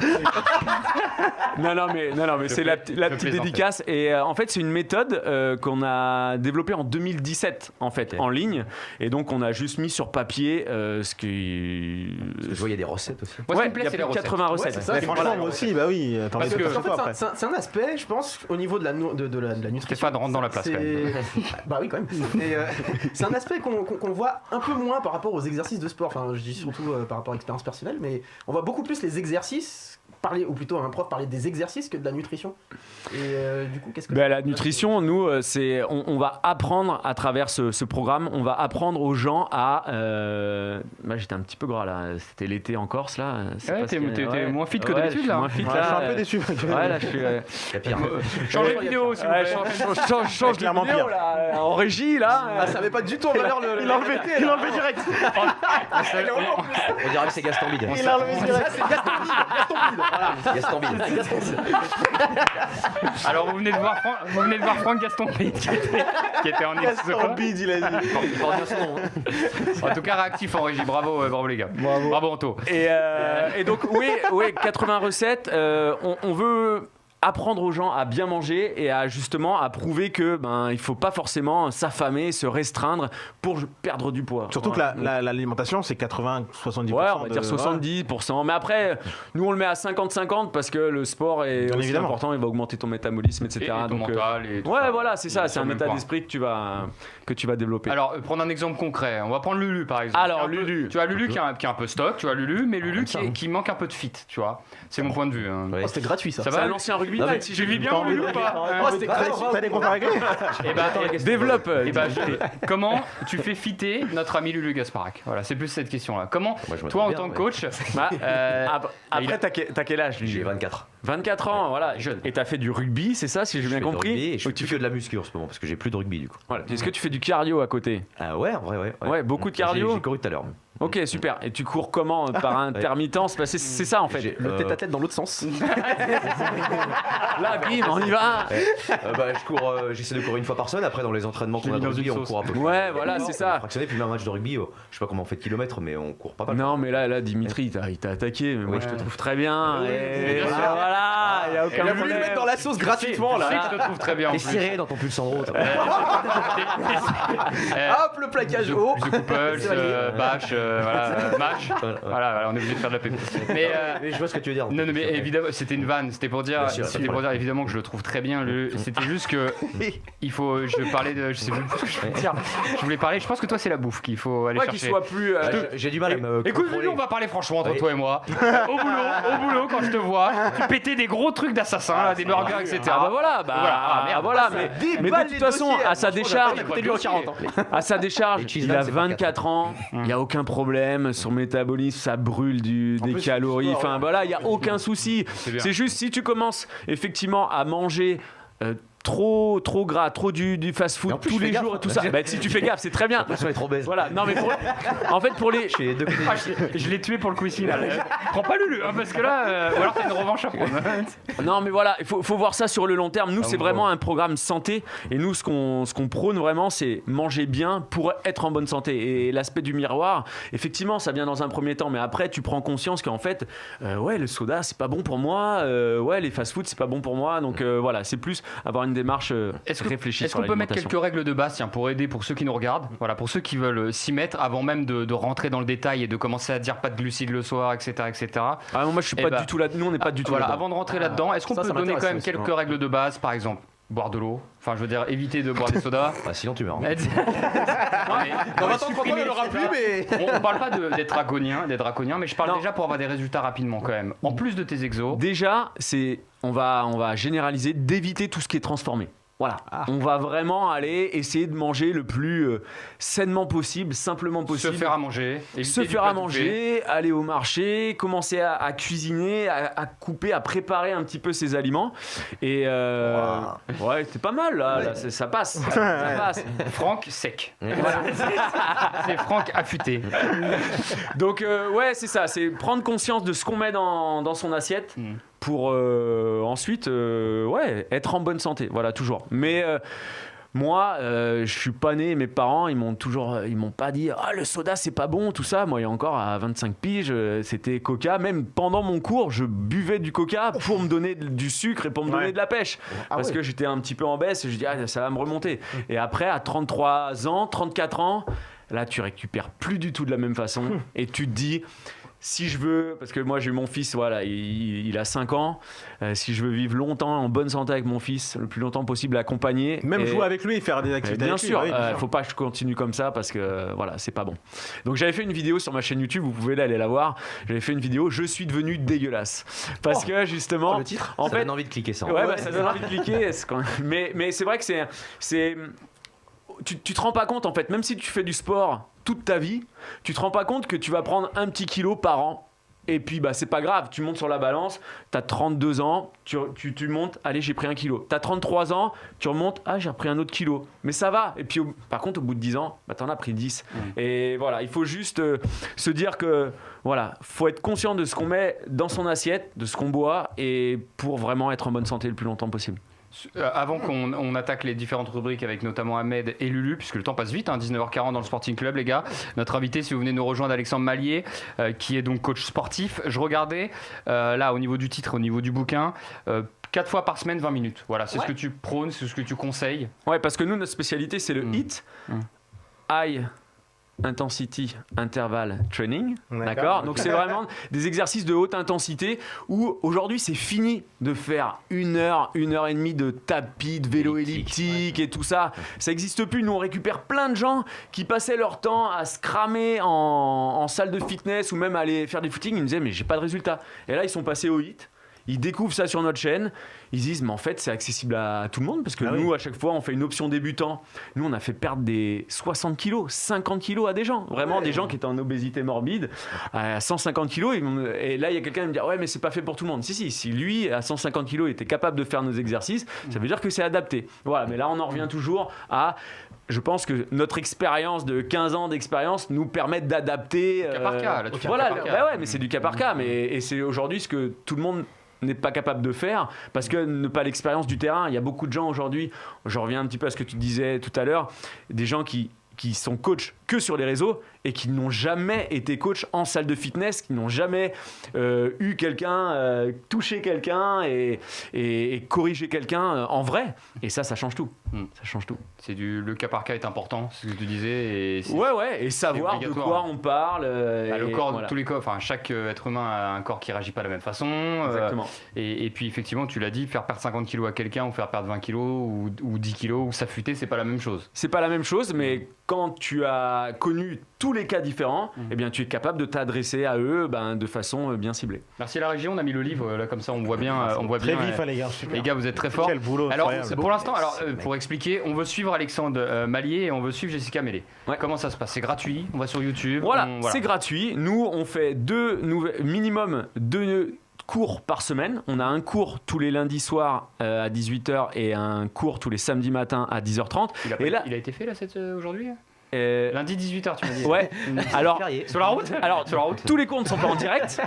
Non, mais c'est la petite dédicace. Et en fait, c'est une méthode qu'on a développée en 2017, en fait, en ligne. Et donc, on a juste mis sur papier ce qui... Je vois, il y a des recettes aussi. Moi, ouais, il y a plus de 80 recettes. Ouais, ça, franchement, moi aussi, bah oui. Parce que en fait, c'est un aspect, je pense, au niveau de la nutrition. Stéphane rentre dans la place, quand même. Bah oui, quand même. Et c'est un aspect qu'on voit un peu moins par rapport aux exercices de sport. Enfin, je dis surtout par rapport à l'expérience personnelle, mais on voit beaucoup plus les exercices ou plutôt un prof parler des exercices que de la nutrition. Et du coup, qu'est-ce que la nutrition, nous, c'est on va apprendre à travers ce programme, on va apprendre aux gens à... Bah, j'étais un petit peu gras là, c'était l'été en Corse là. Ouais, t'es moins fit que d'habitude là. Moins fit, là. Je suis un peu déçu. Ouais, là, je suis... C'est pire. Changez de vidéo s'il vous plaît. Change de vidéo là, en régie là. Ça avait pas du tout en valeur Il a enlevé direct. On dirait que c'est Gaston Bide. Il a enlevé direct. C'est Gaston Bide. Gaston Bide. Alors vous venez de voir Franck Gaston Bide qui était en exo. Gaston Bide, il a dit. Il porte bien son nom. En tout cas réactif en régie, bravo les gars. Bravo Anto. Et donc, oui, 80 recettes. On veut apprendre aux gens à bien manger et à justement à prouver que il faut pas forcément s'affamer, se restreindre pour perdre du poids. Surtout que l'alimentation, c'est 80-70%. Ouais, on va dire 70%. Mais après, nous, on le met à 50-50 parce que le sport est Bien aussi évidemment. important. Il va augmenter ton métabolisme, etc. Et ton Donc, mental et tout ouais, ça. voilà, c'est ça. C'est un Sur le même état point. d'esprit que tu vas développer. Alors, prendre un exemple concret. On va prendre Lulu par exemple. Alors, Qui est un peu- Lulu. Tu as Lulu qui est un peu stock, tu as Lulu, mais Lulu qui manque un peu de fit, tu vois. C'est mon point de vue. Hein. Ouais. Oh, c'était gratuit ça. Ça c'est va un ancien rugbyman, Non, mais si Je j'ai vis bien mon Lulu ou pas Oh, c'était gratuit. T'as des comptes à régler? Eh ben, développe. comment tu fais fitter notre ami Lulu Gasparac? Voilà, c'est plus cette question-là. Comment, Moi, je me toi en trompe tant bien, que coach, Bah, il a- après, t'as quel âge, lui J'ai 24. 24 ans, voilà. Jeune. Et t'as fait du rugby, c'est ça, si j'ai bien compris? Et je fais Donc, plus que de la muscu en ce moment parce que j'ai plus de rugby du coup. Voilà. Est-ce que tu fais du cardio à côté? Ah ouais, en vrai, ouais. Ouais, beaucoup de cardio. J'ai couru tout à l'heure. Ok, super. Et tu cours comment? Par intermittence? Bah, c'est ça en fait. J'ai- Le tête à tête dans l'autre sens. Là, bim, on y va. je cours, j'essaie de courir une fois par semaine. Après, dans les entraînements qu'on a mis de dans rugby, une on sauce. court un peu. Ouais, voilà, c'est ça. Fractionné, puis même un match de rugby, je sais pas comment on fait de kilomètres, mais on court pas mal. Non, mais là, Dimitri, il t'a attaqué. Mais moi, Ouais. je te trouve très bien. Et bien sûr. voilà, il n'y a aucun Il a voulu problème. le mettre dans la sauce gratuitement Je sais là. que je te trouve très bien en T'es plus. serré dans ton pull Sandro. toi. Hop, le plaquage haut. The Couples, C'est validé. Bash, match. Voilà, on est obligé de faire de la pub. Mais je vois ce que tu veux dire. Non, mais évidemment, c'était une vanne. C'était pour dire, Bien sûr, évidemment que je le trouve très bien. C'était juste que il faut. Je parlais de. Je sais plus ce que je voulais dire. Je voulais parler. Je pense que toi, c'est la bouffe qu'il faut aller Ouais, qu'il chercher. soit plus. J'ai du mal à me. Écoute, contrôler. Lulu, on va parler franchement entre Oui. toi et moi. Au boulot, quand je te vois, tu pétais des gros trucs d'assassin, là, des burgers, etc. Ah bah voilà, merde. voilà, mais de toute façon, à sa décharge, Écoutez lui en 40 ans. à sa décharge, Les cheese il a nuts, c'est par 24 ans, il n'y a aucun problème, son métabolisme, ça brûle des plus, calories, c'est du sport, enfin voilà, il n'y a aucun souci. bien. C'est juste si tu commences effectivement à manger trop gras, trop du fast-food Et en plus, tous je les fais gaffe. jours et tout ça, bah, si tu fais gaffe, c'est très bien. Je vais être obèse. Voilà, non mais en fait pour les... Je fais les deux côtés. Ah, je l'ai tué pour le quiz final. Prends pas Lulu, hein, parce que là, ou alors t'as une revanche à prendre. Non mais voilà, il faut voir ça sur le long terme. Nous c'est vraiment un programme santé et nous ce qu'on prône vraiment c'est manger bien pour être en bonne santé. Et l'aspect du miroir, effectivement ça vient dans un premier temps, mais après tu prends conscience qu'en fait ouais le soda c'est pas bon pour moi, ouais les fast-food c'est pas bon pour moi, donc voilà c'est plus avoir une démarche réfléchie Est-ce sur qu'on peut mettre l'alimentation. quelques règles de base, tiens, pour aider pour ceux qui nous regardent, voilà, pour ceux qui veulent s'y mettre avant même de rentrer dans le détail et de commencer à dire pas de glucides le soir, etc., etc. Ah non, moi je suis Eh pas ben, du tout là, nous on n'est pas du tout Voilà, là. avant de rentrer là-dedans, est-ce qu'on ça peut donner m'intéresse quand même aussi, quelques règles de base, par exemple boire de l'eau, enfin je veux dire éviter de boire des sodas. Ah, sinon tu meurs. Non, mais- Dans on va 20 ans, 30 ans, supprimer il n'y aura les plus, sodas. mais. On parle pas des draconiens, mais je parle Non. déjà pour avoir des résultats rapidement quand même. En plus de tes exos, Déjà, on va généraliser d'éviter tout ce qui est transformé. Voilà, on va vraiment aller essayer de manger le plus sainement possible, simplement se possible. faire à manger, Se éviter faire du à pas bouffer. manger, aller au marché, commencer à cuisiner, à couper, à préparer un petit peu ses aliments. Et ouais, c'est pas mal là, ça passe. Ça passe. Franck sec. Voilà. C'est Franck affûté. Donc ouais, c'est ça, c'est prendre conscience de ce qu'on met dans son assiette Mm. pour ensuite ouais, être en bonne santé. Voilà, toujours. Mais moi, je suis pas né, mes parents, ils m'ont pas dit ah le soda c'est pas bon, tout ça. Moi, il y a encore à 25 piges, c'était Coca. Même pendant mon cours, je buvais du Coca pour me donner du sucre et pour me donner de la pêche, parce que j'étais un petit peu en baisse. Et je dis ah ça va me remonter. Et après, à 33 ans, 34 ans, là, tu récupères plus du tout de la même façon et tu te dis. Si je veux, parce que moi j'ai eu mon fils, voilà, il a 5 ans, si je veux vivre longtemps en bonne santé avec mon fils, le plus longtemps possible accompagné. Même et- jouer avec lui et faire des activités Bien avec lui, sûr, oui, bien sûr. faut pas que je continue comme ça parce que voilà, c'est pas bon. Donc j'avais fait une vidéo sur ma chaîne YouTube, vous pouvez aller la voir. J'avais fait une vidéo, je suis devenu dégueulasse. Parce que justement, le titre. en Ça fait, donne envie de cliquer ça. ouais, bah, ça donne envie de cliquer. Mais c'est vrai que tu te rends pas compte en fait, même si tu fais du sport toute ta vie, tu te rends pas compte que tu vas prendre un petit kilo par an Et puis, c'est pas grave, tu montes sur la balance, t'as 32 ans, tu montes, allez, j'ai pris 1 kilo. T'as 33 ans, tu remontes, j'ai repris un autre kilo. Mais ça va. Et puis, par contre, au bout de 10 ans, t'en as pris 10. Et voilà, il faut juste se dire que, voilà, faut être conscient de ce qu'on met dans son assiette, de ce qu'on boit, et pour vraiment être en bonne santé le plus longtemps possible. Avant qu'on attaque les différentes rubriques avec notamment Ahmed et Lulu, puisque le temps passe vite, 19h40 dans le Sporting Club, les gars. Notre invité, si vous venez nous rejoindre, Alexandre Mallier, qui est donc coach sportif. Je regardais, là, au niveau du titre, au niveau du bouquin, 4 fois par semaine, 20 minutes. Voilà, c'est ce que tu prônes, c'est ce que tu conseilles. Ouais, parce que nous, notre spécialité, c'est le HIIT. High Intensity Interval Training, d'accord. Donc c'est vraiment des exercices de haute intensité où aujourd'hui c'est fini de faire 1 heure, 1 heure et demie de tapis, de vélo elliptique et tout ça. Ça n'existe plus. Nous on récupère plein de gens qui passaient leur temps à se cramer en salle de fitness ou même à aller faire des footings. Ils me disaient mais j'ai pas de résultat. Et là ils sont passés au HIIT. Ils découvrent ça sur notre chaîne, ils disent mais en fait c'est accessible à tout le monde parce que nous à chaque fois on fait une option débutant. Nous on a fait perdre des 60 kilos, 50 kilos à des gens, vraiment des gens qui étaient en obésité morbide à 150 kilos et là il y a quelqu'un qui me dit ouais mais c'est pas fait pour tout le monde. Si lui à 150 kilos était capable de faire nos exercices, ça veut dire que c'est adapté. Voilà, mais là on en revient toujours à je pense que notre expérience de 15 ans d'expérience nous permet d'adapter. Cas par cas, là, voilà, mais c'est du cas par cas, et c'est aujourd'hui ce que tout le monde n'est pas capable de faire parce que n'a pas l'expérience du terrain. Il y a beaucoup de gens aujourd'hui, je reviens un petit peu à ce que tu disais tout à l'heure, des gens qui sont coachs que sur les réseaux et qui n'ont jamais été coach en salle de fitness, qui n'ont jamais eu quelqu'un, touché quelqu'un et corrigé quelqu'un en vrai. Et ça change tout. Ça change tout. Le cas par cas est important, c'est ce que tu disais. Et savoir de quoi on parle. Le corps, tous les corps, chaque être humain a un corps qui réagit pas de la même façon. Exactement. Et puis effectivement, tu l'as dit, faire perdre 50 kilos à quelqu'un ou faire perdre 20 kilos ou 10 kilos ou s'affûter, c'est pas la même chose. C'est pas la même chose, mais quand tu as connu tous les cas différents, eh bien tu es capable de t'adresser à eux de façon bien ciblée. Merci à la régie, on a mis le livre là comme ça, on voit bien. Très vif, les gars. Super. Les gars, vous êtes très forts. Quel boulot. Alors pour l'instant, pour expliquer, on veut suivre Alexandre Mallier et on veut suivre Jessica Mellet. Comment ça se passe? C'est gratuit, on va sur YouTube. Voilà, c'est gratuit. Nous, on fait minimum 2 cours par semaine. On a un cours tous les lundis soirs à 18h et un cours tous les samedis matins à 10h30. Il a été fait là aujourd'hui lundi 18h, tu m'as dit. Ouais. Alors sur la route. Tous les cours ne sont pas en direct.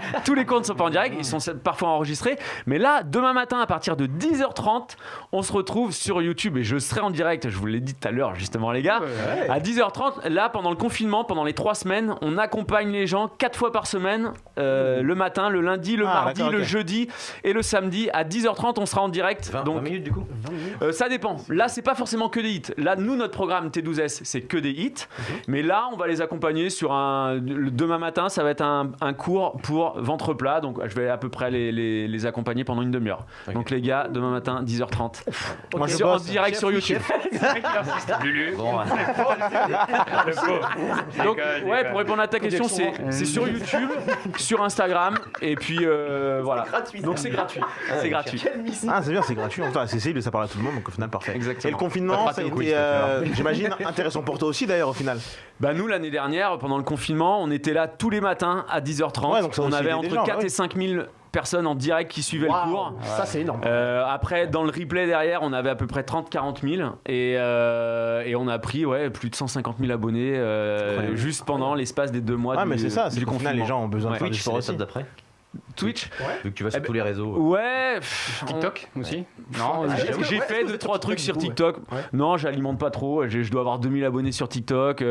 Ils sont parfois enregistrés. Mais là, demain matin, à partir de 10h30, on se retrouve sur YouTube et je serai en direct. Je vous l'ai dit tout à l'heure, justement, les gars. Ouais. À 10h30, là, pendant le confinement, pendant les 3 semaines, on accompagne les gens 4 fois par semaine, le matin, le lundi, le mardi, le jeudi et le samedi. À 10h30, on sera en direct. 20 minutes du coup. Ça dépend. Là, c'est pas forcément que des hits. Là, nous, notre programme T12S, c'est que des hits. Mais là, on va les accompagner sur demain matin, ça va être un cours pour ventre plat. Donc, je vais à peu près les accompagner pendant une demi-heure. Okay. Donc, les gars, demain matin, 10h30. Moi, je bosse en direct sur YouTube. Lulu. Bon, donc, pour répondre à ta question, c'est sur YouTube, sur Instagram, et puis voilà. Donc, c'est gratuit. C'est gratuit. C'est bien, c'est gratuit. C'est accessible et ça parle à tout le monde. Donc, au final, parfait. Exactement. Et le confinement, ça a été, j'imagine, intéressant pour toi aussi, d'ailleurs, au final. Nous, l'année dernière, pendant le confinement, on était là tous les matins à 10h30. Donc on avait entre 4 et 5 000 personnes en direct qui suivaient le cours. Ça, c'est énorme. Après, dans le replay derrière, on avait à peu près 30-40 000 et on a pris plus de 150 000 abonnés juste pendant l'espace des 2 mois mais c'est ça, c'est qu'au final, les gens ont besoin de faire du sport aussi. D'après Twitch, donc tu vas sur tous les réseaux. TikTok aussi. Non, j'ai fait 2-3 trucs sur TikTok. Non, j'alimente pas trop. Je dois avoir 2000 abonnés sur TikTok.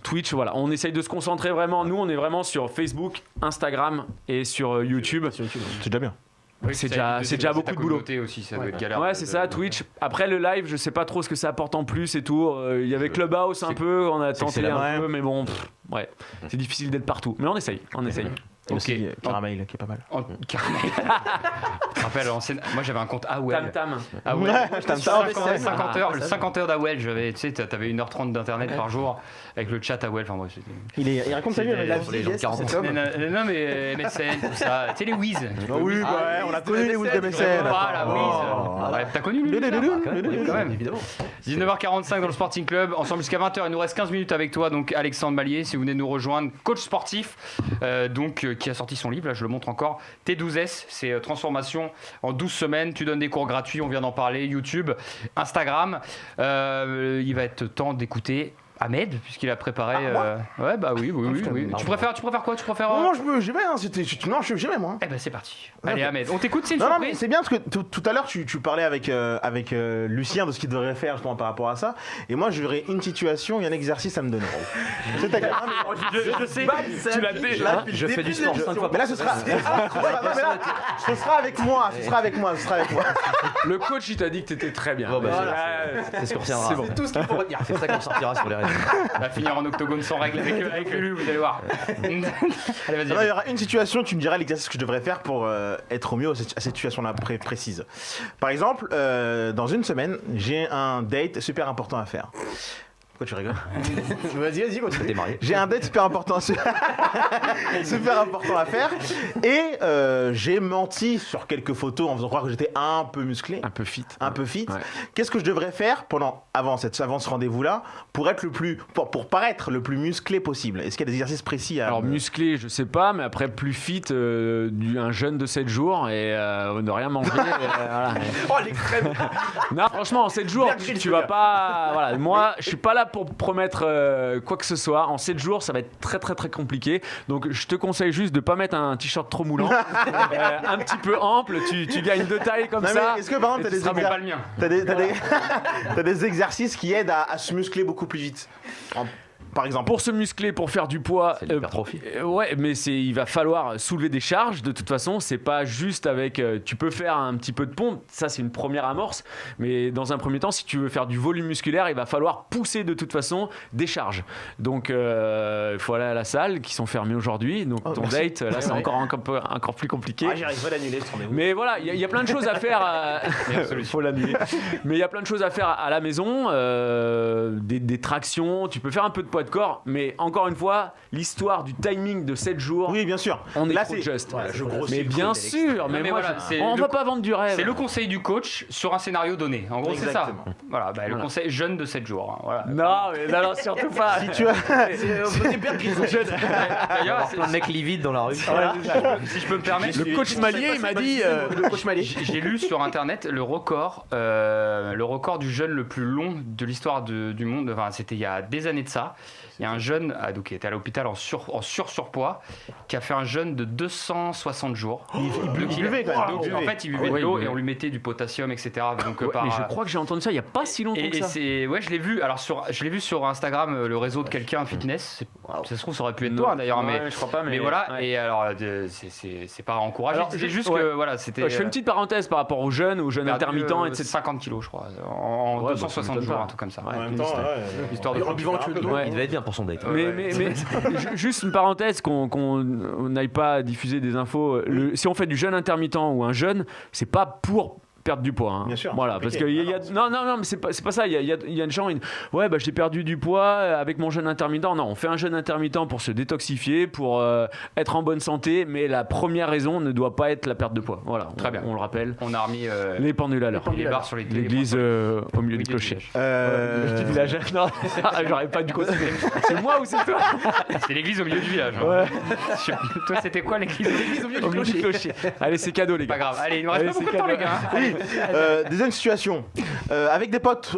Twitch, voilà. On essaye de se concentrer vraiment. Nous, on est vraiment sur Facebook, Instagram et sur YouTube. C'est déjà bien. Oui, c'est déjà beaucoup de boulot. Aussi, ça doit être galère. Ouais, c'est ça, Twitch. Après le live, je sais pas trop ce que ça apporte en plus et tout. Il y avait Clubhouse un peu, on a tenté un peu, mais bon, c'est difficile d'être partout. Mais on essaye. Et aussi Caramel qui est pas mal. Caramel. Je te rappelle, moi j'avais un compte AOL. Tam. Le 50 heures d'AOL, tu sais, t'avais 1h30 d'internet par jour avec le chat AOL. Enfin, il raconte sa vie avec la vie. Non, mais MSN, tout ça. Tu sais, les Wiz. Oui, on a connu les Wiz de MSN. Voilà, Wiz. T'as connu lui? Quand même, évidemment. 19h45 dans le Sporting Club, ensemble jusqu'à 20h. Il nous reste 15 minutes avec toi, donc Alexandre Mallier, si vous venez nous rejoindre, coach sportif, donc qui a sorti son livre, là je le montre encore, T12S, c'est transformation en 12 semaines, tu donnes des cours gratuits, on vient d'en parler, YouTube, Instagram. Il va être temps d'écouter Ahmed, puisqu'il a préparé. Ouais, bah oui. Tu préfères quoi? Tu préfères. Non, je vais, hein, non, je vais, moi. Eh ben, c'est parti. Allez, Ahmed, on t'écoute, c'est une Non, surprise. mais c'est bien parce que tout à l'heure, tu parlais avec Lucien de ce qu'il devrait faire justement par rapport à ça. Et moi, j'aurais une situation et un exercice à me donner. C'est-à-dire. Je sais, Tu l'as déjà. Je fais du sport 5 fois Mais là, ce sera. Ce sera avec moi. Le coach, il t'a dit que t'étais très bien. Bon, bah, Voilà. c'est ce qu'on retiendra. C'est bon. C'est tout ce qu'il faut retenir. C'est ça qu'on sortira sur les réseaux. On va finir en octogone sans règle avec Lulu, vous allez voir. Allez, vas-y. Il y aura une situation, tu me diras l'exercice que je devrais faire pour être au mieux à cette situation-là précise. Par exemple, dans une semaine, j'ai un date super important à faire. Pourquoi tu rigoles? Vas-y, continue. T'es marié. J'ai un date super important, super important à faire. Et j'ai menti sur quelques photos en faisant croire que j'étais un peu musclé. Un peu fit. Ouais. Ouais. Qu'est-ce que je devrais faire avant ce rendez-vous-là pour paraître le plus musclé possible? Est-ce qu'il y a des exercices précis à... Alors musclé, je sais pas, mais après plus fit, un jeûne de 7 jours et ne rien manger. Voilà. Oh, l'extrême. Non, franchement, en 7 jours, Bien grillé, tu vas pas. Voilà, moi, je suis pas là pour promettre quoi que ce soit. En 7 jours, ça va être très très très compliqué. Donc, je te conseille juste de pas mettre un t-shirt trop moulant, un petit peu ample. Tu gagnes de taille comme Non, ça. mais est-ce que par exemple, Ce sera pas le mien. t'as des exercices qui aident à se muscler beaucoup plus vite? Par exemple. Pour se muscler, pour faire du poids, C'est l'hypertrophie. ouais, mais il va falloir soulever des charges. De toute façon, c'est pas juste avec. Tu peux faire un petit peu de pompe, ça c'est une première amorce. Mais dans un premier temps, si tu veux faire du volume musculaire, il va falloir pousser de toute façon des charges. Donc, il faut aller à la salle, qui sont fermées aujourd'hui. Donc, ton merci. date, là, c'est encore plus compliqué. J'arrive pas à l'annuler ce rendez-vous. Mais voilà, il y a plein de choses à faire. Il faut l'annuler. Mais il y a plein de choses à faire à la maison. Des tractions, tu peux faire un peu de poids de corps. Mais encore une fois, l'histoire du timing de 7 jours, Oui, bien sûr. on est Là, trop c'est juste. voilà, je grossis Mais le bien truc, sûr, mais mais moi, voilà, c'est on le- va pas vendre du rêve. C'est le conseil du coach sur un scénario donné. En gros, c'est ça. Exactement. Voilà, bah, le conseil jeune de 7 jours. hein, voilà. Non, surtout pas. Si tu as... D'ailleurs, Plein de mecs livides dans la rue. si je peux me permettre, Le coach Malier, il m'a dit. Le coach Malé. j'ai lu sur internet le record du jeûne le plus long de l'histoire du monde. Enfin, c'était il y a des années de ça. Il y a un jeune donc, qui était à l'hôpital en surpoids qui a fait un jeûne de 260 jours. Il buvait quand même. Donc, Il en buvait. fait, il buvait Ouais, de l'eau il et on buvait. lui mettait du potassium, etc. Donc, Ouais, mais je crois que j'ai entendu ça il y a pas si longtemps que et ça. ouais, je l'ai vu. Alors je l'ai vu sur Instagram, le réseau de quelqu'un fitness. Ça se trouve, ça aurait pu être toi d'ailleurs, Ouais, mais je crois pas. mais voilà. ouais. Et alors, c'est pas encouragé. Alors, C'est juste ouais. que voilà, c'était. Je fais une petite parenthèse par rapport aux jeunes intermittents, etc. 50 kilos, je crois, en Ouais, 260 bah, ça jours, m'étonne un truc comme ça. pas. En Ouais, même temps, Histoire de En buvant que de l'eau. Ouais. Il devait être bien pour son date. Mais juste une parenthèse, qu'on n'aille pas diffuser des infos. Si on fait du jeûne intermittent ou un jeûne, c'est pas pour perdre du poids. Hein. Bien sûr, Voilà, c'est parce compliqué. que non, mais c'est pas ça. Il y a des gens, ouais, bah j'ai perdu du poids avec mon jeûne intermittent. Non, on fait un jeûne intermittent pour se détoxifier, pour être en bonne santé, mais la première raison ne doit pas être la perte de poids. Voilà, Très bien. On le rappelle. On a remis Les pendules à l'heure. les barres sur les L'église au milieu du clocher. Le petit village. Non, j'aurais pas dû continuer. C'est moi ou c'est toi? C'est l'église au milieu du village. hein. Ouais. Toi, c'était quoi l'église L'église au milieu Au du milieu du clocher. clocher. Allez, c'est cadeau, les Pas gars. grave. Allez, il nous Allez, reste pas c'est beaucoup de temps, cadeau. les gars. Oui, deuxième situation. Avec des potes,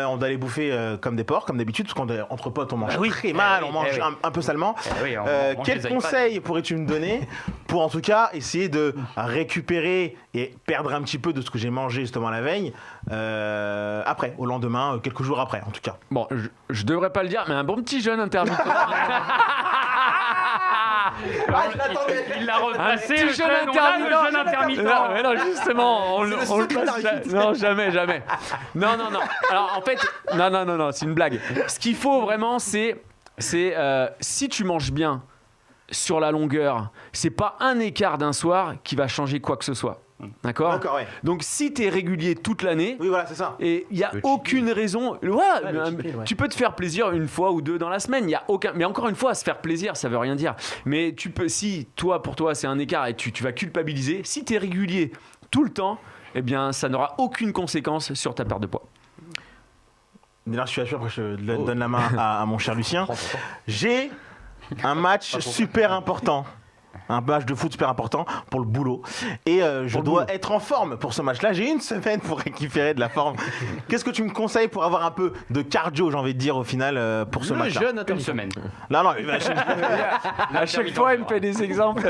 on doit aller bouffer comme des porcs, comme d'habitude, parce qu'entre potes, on mange très mal, on mange un peu salement. Oui, on mange Quel les iPads. conseil pourrais-tu me donner pour, en tout cas, essayer de récupérer et perdre un petit peu de ce que j'ai mangé justement la veille, après, au lendemain, quelques jours après, en tout cas. Bon, je devrais pas le dire, mais un bon petit jeûne intermittent. Il l'a repassé. petit le jeûne jeûne, on a le intermittent. jeûne intermittent. Non, mais non, justement, on le le secret passe de la réussite. non, jamais. Non. Alors, en fait, non, c'est une blague. Ce qu'il faut vraiment, c'est si tu manges bien sur la longueur, c'est pas un écart d'un soir qui va changer quoi que ce soit. D'accord. D'accord, ouais. Donc, si tu es régulier toute l'année, Oui, voilà, c'est ça. et il n'y a Le aucune raison. Ouais, le cheat meal, ouais. tu peux te faire plaisir une fois ou deux dans la semaine. Il y a aucun. Mais encore une fois, se faire plaisir, ça veut rien dire. Mais tu peux, si pour toi, c'est un écart et tu vas culpabiliser. Si tu es régulier tout le temps, eh bien, ça n'aura aucune conséquence sur ta perte de poids. Dernière situation, après je donne la main à mon cher Lucien. J'ai un match super important un match de foot super important pour le boulot. Et je dois être en forme pour ce match-là. J'ai une semaine pour récupérer de la forme. Qu'est-ce que tu me conseilles pour avoir un peu de cardio, j'ai envie de dire, au final, pour ce match-là? Une semaine. Non, À chaque fois, il me fait des exemples.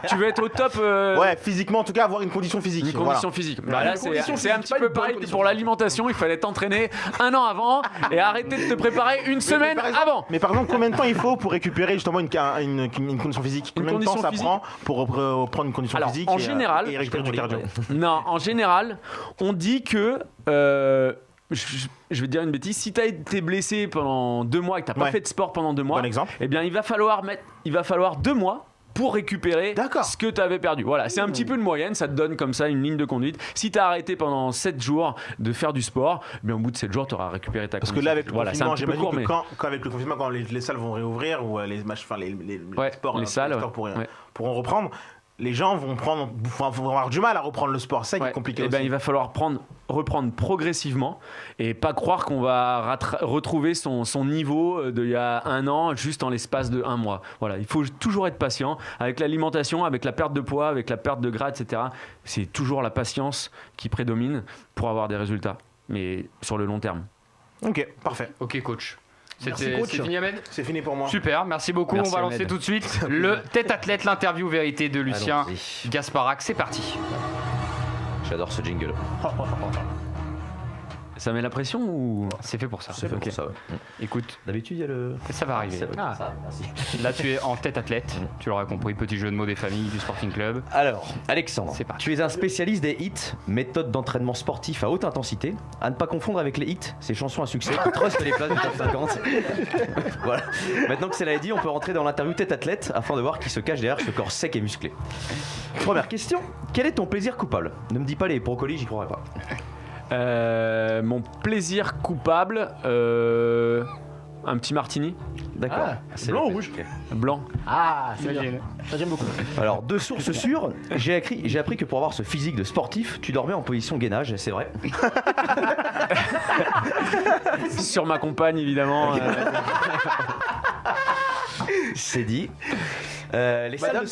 Tu veux être au top ouais, physiquement, en tout cas, avoir une condition physique. Une condition physique. Bah là, c'est un petit pas peu une bonne pareil condition pour l'alimentation. Il fallait t'entraîner un an avant et arrêter de te préparer une semaine avant. Mais par exemple, combien de temps il faut pour récupérer justement une condition physique? Combien de temps ça prend pour prendre une condition physique en général, et récupérer du cardio? Non, en général, on dit que... je vais te dire une bêtise, si tu as été blessé pendant 2 mois et que tu n'as pas fait de sport pendant 2 mois, bon exemple. eh bien il va falloir 2 mois pour récupérer ce que tu avais perdu. Voilà, c'est un petit peu de moyenne, ça te donne comme ça une ligne de conduite. Si tu as arrêté pendant 7 jours de faire du sport, eh bien au bout de 7 jours, tu auras récupéré ta condition. Parce que là, avec le confinement, c'est un petit peu court, que qu'avec le confinement, quand les salles vont réouvrir, ou les sports, les salles pourront reprendre, les gens vont avoir du mal à reprendre le sport. Ça qui est compliqué aussi. Ben, il va falloir reprendre progressivement et pas croire qu'on va retrouver son niveau d'il y a 1 an juste en l'espace de 1 mois. Voilà, il faut toujours être patient avec l'alimentation, avec la perte de poids, avec la perte de gras, etc. C'est toujours la patience qui prédomine pour avoir des résultats, mais sur le long terme. Ok, parfait. Ok, coach. C'est fini, Ahmed? C'est fini pour moi. Super, merci beaucoup. Merci, on va lancer Ahmed. tout de suite le tête-athlète, l'interview vérité de Lucien Gasparac. C'est parti. J'adore ce jingle. Ça met la pression ou C'est fait pour ça. C'est fait pour ça, ouais. Écoute, D'habitude, il y a le. ça va arriver. Ça, merci. Là, tu es en tête-athlète. Tu l'auras compris, petit jeu de mots des familles du Sporting Club. Alors, Alexandre, C'est parti. tu es un spécialiste des hits, méthode d'entraînement sportif à haute intensité, à ne pas confondre avec les hits, ces chansons à succès qui trustent les places du top 50. Voilà. Maintenant que cela est dit, on peut rentrer dans l'interview tête-athlète afin de voir qui se cache derrière ce corps sec et musclé. Première question, quel est ton plaisir coupable? Ne me dis pas les brocolis, j'y croirais pas. mon plaisir coupable, un petit martini D'accord. C'est blanc ou rouge? blanc. Ah, c'est bien. Ça j'aime beaucoup. Alors, de sources sûres, j'ai appris que pour avoir ce physique de sportif, tu dormais en position gainage, c'est vrai? Sur ma compagne, évidemment. C'est dit. Les salles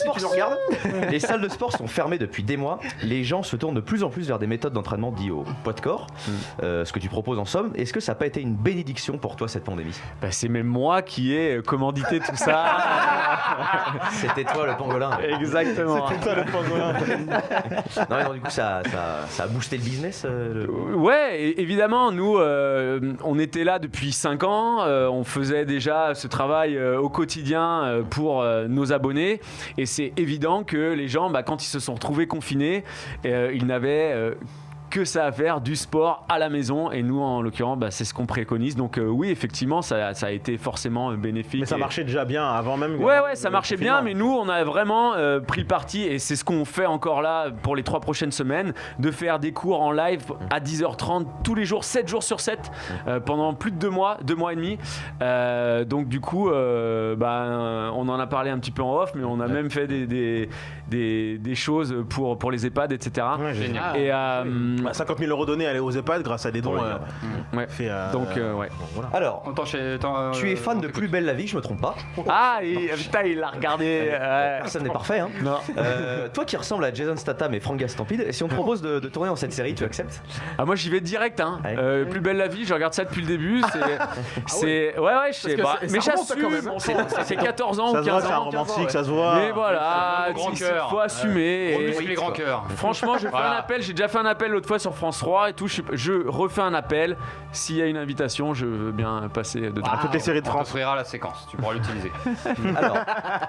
de sport sont fermées depuis des mois. Les gens se tournent de plus en plus vers des méthodes d'entraînement dites au poids de corps. Ce que tu proposes en somme, est-ce que ça n'a pas été une bénédiction pour toi cette pandémie? Bah, c'est même moi qui ai commandité tout ça. C'était toi le pangolin. Exactement. C'était toi le pangolin. Non, mais non, du coup ça a boosté le business. Ouais, évidemment, nous, on était là depuis 5 ans. On faisait déjà ce travail au quotidien pour nos abonnés. Et c'est évident que les gens, quand ils se sont retrouvés confinés, ils n'avaient que ça à faire, du sport à la maison. Et nous, en l'occurrence, c'est ce qu'on préconise. Donc oui, effectivement, ça a été forcément bénéfique. Mais ça marchait déjà bien avant même. Ouais, ça marchait bien. Mais nous, on a vraiment pris le parti, et c'est ce qu'on fait encore là pour les 3 prochaines semaines, de faire des cours en live à 10h30 tous les jours, 7 jours sur 7, pendant plus de 2 mois et demi. Donc du coup, on en a parlé un petit peu en off, mais on a même fait des choses pour les EHPAD, etc. Ouais, génial. Et 50 000 € donnés aux EHPAD grâce à des dons. ouais. Donc ouais. Bon, voilà. Alors, tu es fan de Plus belle la vie, je me trompe pas? Ah, putain, il l'a regardé. Personne n'est parfait, hein. Non. Toi qui ressembles à Jason Statham et Frank Gastambide, si on te propose de tourner dans cette série, tu acceptes? Ah, moi j'y vais direct, hein. Ouais. Plus belle la vie, je regarde ça depuis le début. C'est ouais, je sais pas. Mais j'assume. C'est 14 ans Ça ou se voit 15 que c'est un ans. romantique, ça se voit. Mais voilà, Grand il cœur. faut assumer. Gros Et- muscles et grand cœur. Franchement, je fais un appel. J'ai déjà fait un appel l'autre fois sur France 3 et tout. Je refais un appel. S'il y a une invitation, je veux bien passer dedans. À toutes les séries de On France. t'offrira la séquence, tu pourras l'utiliser. Alors,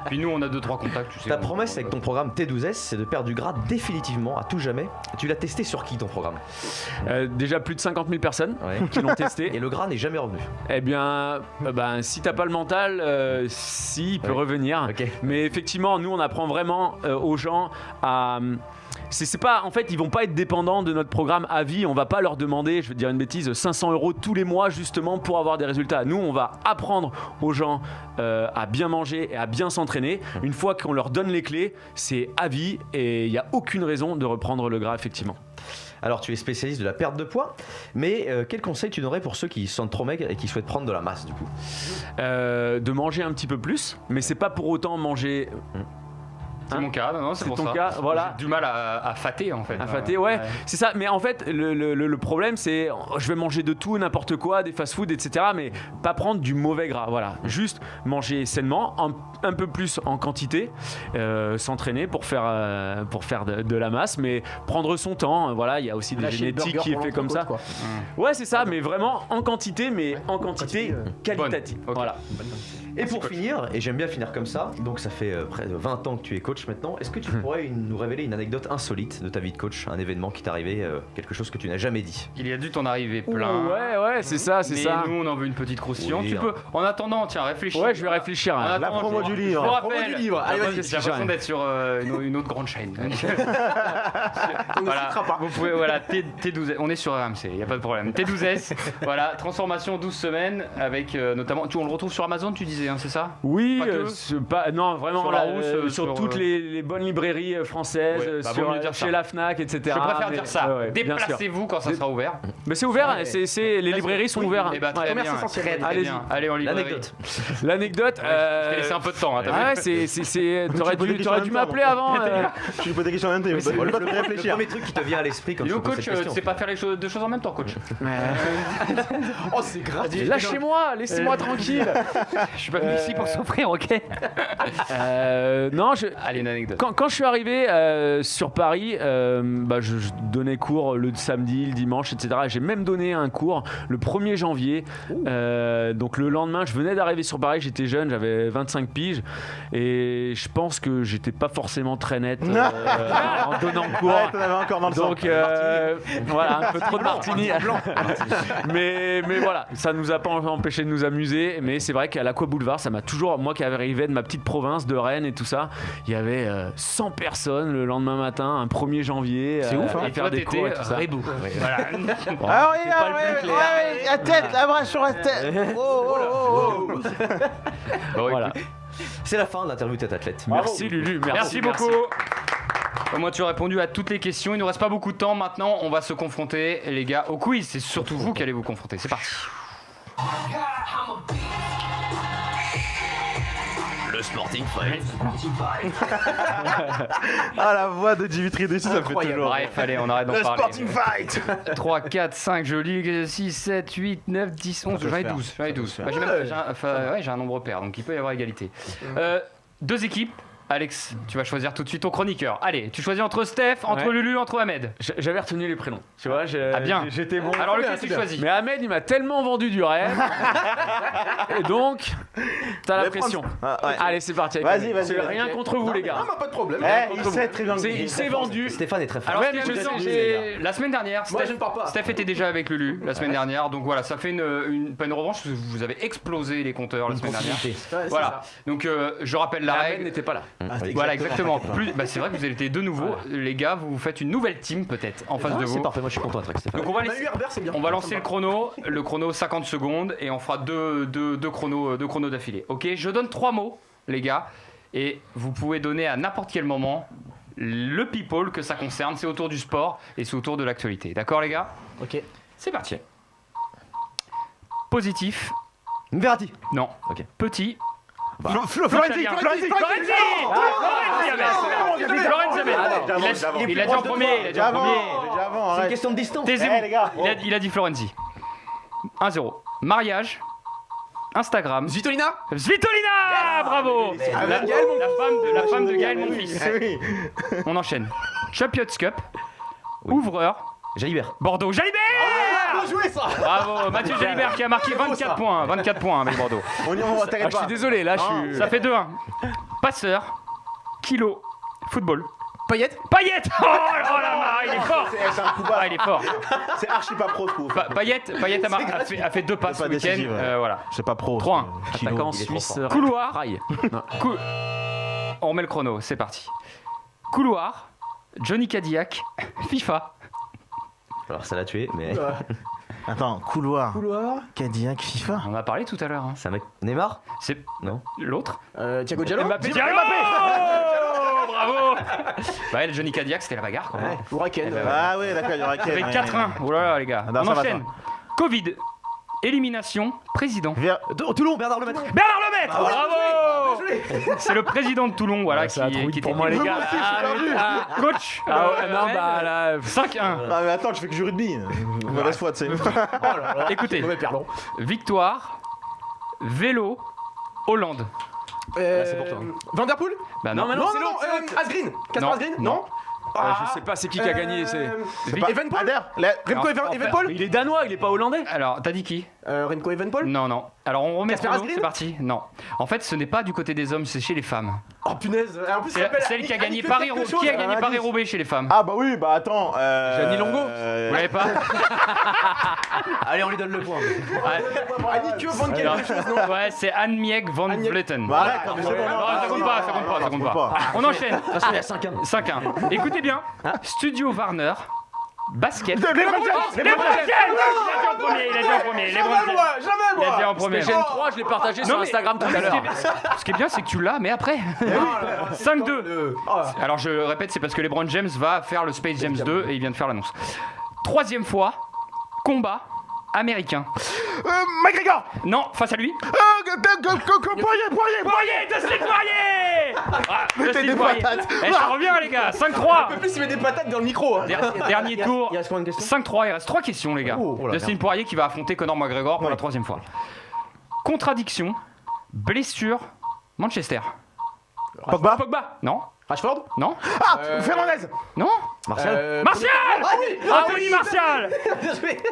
Puis nous, on a 2-3 contacts, tu sais. ta promesse avec ton programme T12S, c'est de perdre du gras définitivement, à tout jamais. Tu l'as testé sur qui ton programme? Déjà plus de 50 000 personnes Ouais. qui l'ont testé. Et le gras n'est jamais revenu. Eh bien, si t'as pas le mental, si, il peut Ouais. revenir. Ok. Mais effectivement, nous, on apprend vraiment aux gens à... C'est pas, en fait, ils vont pas être dépendants de notre programme à vie. On va pas leur demander, je vais te dire une bêtise, 500 € tous les mois justement pour avoir des résultats. Nous, on va apprendre aux gens à bien manger et à bien s'entraîner. Une fois qu'on leur donne les clés, c'est à vie et il n'y a aucune raison de reprendre le gras, effectivement. Alors, tu es spécialiste de la perte de poids, mais quel conseil tu donnerais pour ceux qui se sentent trop maigres et qui souhaitent prendre de la masse du coup? De manger un petit peu plus, mais c'est pas pour autant manger C'est mon cas, non, c'est pour ton ça. cas, voilà. J'ai du mal à fater en fait. À fater, ouais, c'est ça. Mais en fait, le problème, c'est je vais manger de tout, n'importe quoi, des fast-food, etc. Mais pas prendre du mauvais gras. Voilà, juste manger sainement, un peu plus en quantité, s'entraîner pour faire de la masse, mais prendre son temps. Voilà, il y a aussi des génétiques qui est fait comme ça. Quoi. Ouais, c'est ça, mais vraiment en quantité, mais en quantité qualitative. Bonne. Voilà. Et pour finir, et j'aime bien finir comme ça, donc ça fait près de 20 ans que tu es coach maintenant, est-ce que tu pourrais nous révéler une anecdote insolite de ta vie de coach, un événement qui t'est arrivé, quelque chose que tu n'as jamais dit? Il y a dû t'en arriver plein. Ouais, c'est ça, c'est mais ça. nous, on en veut une petite croustillante. Oui, Tu peux, en attendant, tiens, réfléchis. Ouais, je vais réfléchir. En Hein. attendant, promo du livre. Je vous La promo rappelle. du livre. Allez, vas-y. J'ai l'impression d'être sur une autre grande chaîne. On ne citera pas. Vous pouvez, voilà, T12S, on est sur RMC, il n'y a pas de problème. T12S, voilà, transformation 12 semaines avec notamment, on le retrouve sur Amazon, tu disais, hein, c'est ça? Oui, Pas que non, vraiment Sur là, Larousse, sur sur, toutes les bonnes librairies françaises, Ouais, bah, vaut mieux dire chez ça. la Fnac, etc. Je préfère Mais- dire ça. ouais, bien sûr. Déplacez-vous quand ça sera ouvert. Mais c'est ouvert, les librairies sont ouvertes. Eh ben, très commerce bien, essentiel. très, très Allez-y. bien. Allez, en librairie. L'anecdote. L'anecdote. Je t'ai laissé un peu de temps. Hein, t'as Ah vu ouais, t'aurais poses des dû questions en même m'appeler temps, avant. Je lui pose des questions en même temps, il c'est veut pas te Le réfléchir. premier truc qui te vient à l'esprit quand Dis tu donc, poses coach, cette question. tu sais pas faire deux choses en même temps, coach. Oh, c'est grave. Lâchez-moi, laissez-moi tranquille. Je suis pas venu ici pour souffrir, ok? Non, Allez, une anecdote. Quand je suis arrivé sur Paris, je donnais cours le samedi, le dimanche, etc. J'ai même donné un cours le 1er janvier. Donc le lendemain, je venais d'arriver sur Paris, j'étais jeune, j'avais 25 piges. Et je pense que j'étais pas forcément très net en donnant cours. Ouais, t'en avais encore dans le sang. Donc voilà, un peu trop de martini. mais voilà, ça nous a pas empêché de nous amuser. Mais c'est vrai qu'à l'Aqua Boulevard, ça m'a toujours, moi qui arrivais de ma petite province de Rennes et tout ça, il y avait 100 personnes le lendemain matin, un 1er janvier. C'est ouf, hein. à Et faire toi, des t'étais cours et tout ça. Rebou. Voilà. Ah oui, c'est pas le plus clair. la tête, la bras sur la tête. Bon, Voilà. écoute, C'est la fin de l'interview tête athlète. Merci Lulu, Merci beaucoup. Au moins tu as répondu à toutes les questions. Il nous reste pas beaucoup de temps maintenant. On va se confronter, les gars, au quiz. C'est surtout vous qui allez vous confronter. C'est parti. Le Sporting Fight. Ah, la voix de Dimitri dessus, ça me fait toujours. Bref, allez, on arrête d'en Le parler. Sporting Fight. 3, 4, 5, je lis 6, 7, 8, 9, 10, 11, j'en ai 12. J'en ai 12. Bah, j'ai un nombre pair, donc il peut y avoir égalité. Deux équipes. Alex, tu vas choisir tout de suite ton chroniqueur. Allez, tu choisis entre Steph, entre Ouais. Lulu, entre Ahmed. J'avais retenu les prénoms. Tu vois, Ah bien. J'étais bon. Alors lequel tu choisis? Mais Ahmed, il m'a tellement vendu du rêve. Et donc, t'as la vais pression. prendre- Ah, ouais. Allez, c'est parti. avec Vas-y, Ahmed. vas-y, C'est vas-y. rien contre vous, les gars. Ah, pas de problème. Il sait très bien. Il s'est vendu. Stéphane est très fort. Alors, Ouais, ce qui mais est je amusant, sais, c'est la semaine dernière, Moi, je ne pars pas. Steph était déjà avec Lulu la semaine dernière, donc voilà, ça fait pas une revanche, parce que vous avez explosé les compteurs la semaine dernière. Voilà, donc je rappelle la Ahmed règle. n'était pas là. Voilà, exactement. C'est vrai que vous avez été de nouveau. Les gars, vous faites une nouvelle team peut-être en face de vous. C'est parfait, moi je suis content d'être avec Stéphane. Donc on va, On a eu Herbert, c'est bien. on va lancer le chrono 50 secondes et on fera deux chronos d'affilée. Ok, je donne 3 mots, les gars, et vous pouvez donner à n'importe quel moment le people que ça concerne. C'est autour du sport et c'est autour de l'actualité. D'accord, les gars? Ok. C'est parti. Positif. Verratti. Non. Ok. Petit. Florenzi. Il a dit en premier. Avant, C'est une question de distance. Taisez-vous. les gars. Il a dit Florenzi. 1-0. Mariage. Instagram. Svitolina. Svitolina. Bravo. La femme de Gaël, mon fils. Oui. On enchaîne. Champions Cup. Ouvreur. Jalibert. Bordeaux. Jalibert. Bien joué ça. Bravo. Mathieu Jalibert qui a marqué 24 points. 24 points avec Bordeaux. On Ah, t'arrête je suis pas. désolé, là, je suis. Ça fait 2-1. Passeur. Kilo. Football. Payet. Payet. Oh la marre, il est fort. C'est un coup bas. Ah, il est fort. C'est archi pas pro, ce coup. Payet a fait 2 passes C'est ce pas week-end. décisif, ouais. Voilà. C'est pas pro. 3-1. Kilo. Attaquant il est trop suisse. fort. Couloir. Rail. On remet le chrono, c'est parti. Couloir. Johnny Cadillac. FIFA. Alors ça l'a tué, mais Attends, couloir. Cadillac, FIFA. On en a parlé tout à l'heure. Hein. c'est un mec. Neymar. C'est Non. l'autre. Thiago Diallo. Mbappé. Oh, bravo. Bah, le Johnny Cadillac, c'était la bagarre. Quoi. Ouraken. Ah ouais, d'accord, il y aura Ça fait 4-1. Oh là là, les gars. Non, On ça va, enchaîne. Covid. Élimination. Président. Toulon. Bernard Lemaître. Bernard Lemaître. Bravo. C'est le président de Toulon, voilà, Ouais, ça a trouillé qui pour était moi, les élu. gars. Coach. Ah ouais, non, bah là. 5-1. Ah, mais attends, je fais que du rugby. Mauvaise foi, tu sais. Écoutez, Mauvais perdant. victoire, vélo, Hollande. c'est pour toi. Van Der Poel? Bah Non, mais non, Non, c'est non, l'autre. Asgreen. Casper Non. Asgreen? Non. Je sais pas, c'est qui a gagné. C'est... Evenepoel? Ader, Remco Alors, en fait- Evenepoel? Mais il est danois, il est pas hollandais. Alors, t'as dit qui? Remco Evenepoel? Non, non. Alors, on remet Casper le chrono, Asgreen c'est parti. Non. En fait, ce n'est pas du côté des hommes, c'est chez les femmes. Oh punaise. En plus, C'est celle qui a gagné Paris-Roubaix. Qui a gagné Paris-Roubaix chez les femmes? Ah bah oui, bah attends. Gianni Longo. Vous l'avez pas? Allez, on lui donne le point. Anneke van Alors, quelque chose, non? ouais, c'est Anne Mieg van Anne Mieg. Vleuten. Bah arrête, mais c'est bon. Non, ça compte pas, ça compte pas, ça compte pas. On enchaîne. De toute façon, il y a 5-1. 5-1. Écoutez bien. Studio Warner. Basket. Les Browns, Les Browns. Il a dit en premier. Il a dit en premier. Les Browns. Jamais Il a dit en premier. Gen 3, je l'ai partagé sur Non, mais- Instagram tout à l'heure. Ce qui est bien, c'est que tu l'as, mais après. 5-2. Alors je répète, c'est parce que LeBron James va faire le Space James 2 et il vient de faire l'annonce. Troisième fois, combat américain. McGregor. Non, face à lui. Poirier. Dustin Poirier. Ah, Dustin des Poirier. patates. Eh, ça revient les gars, 5-3. En plus, il met des patates dans le micro. Hein. Dernier tour. Il reste combien de questions? 5-3, il reste 3 questions les gars. Oh, Dustin Poirier qui va affronter Conor McGregor pour la troisième fois. Contradiction, blessure, Manchester. Pogba. Pogba. Non. Rashford? Non. Ah, Fernandez. Non. Martial. Martial. Ah oui. Anthony Martial.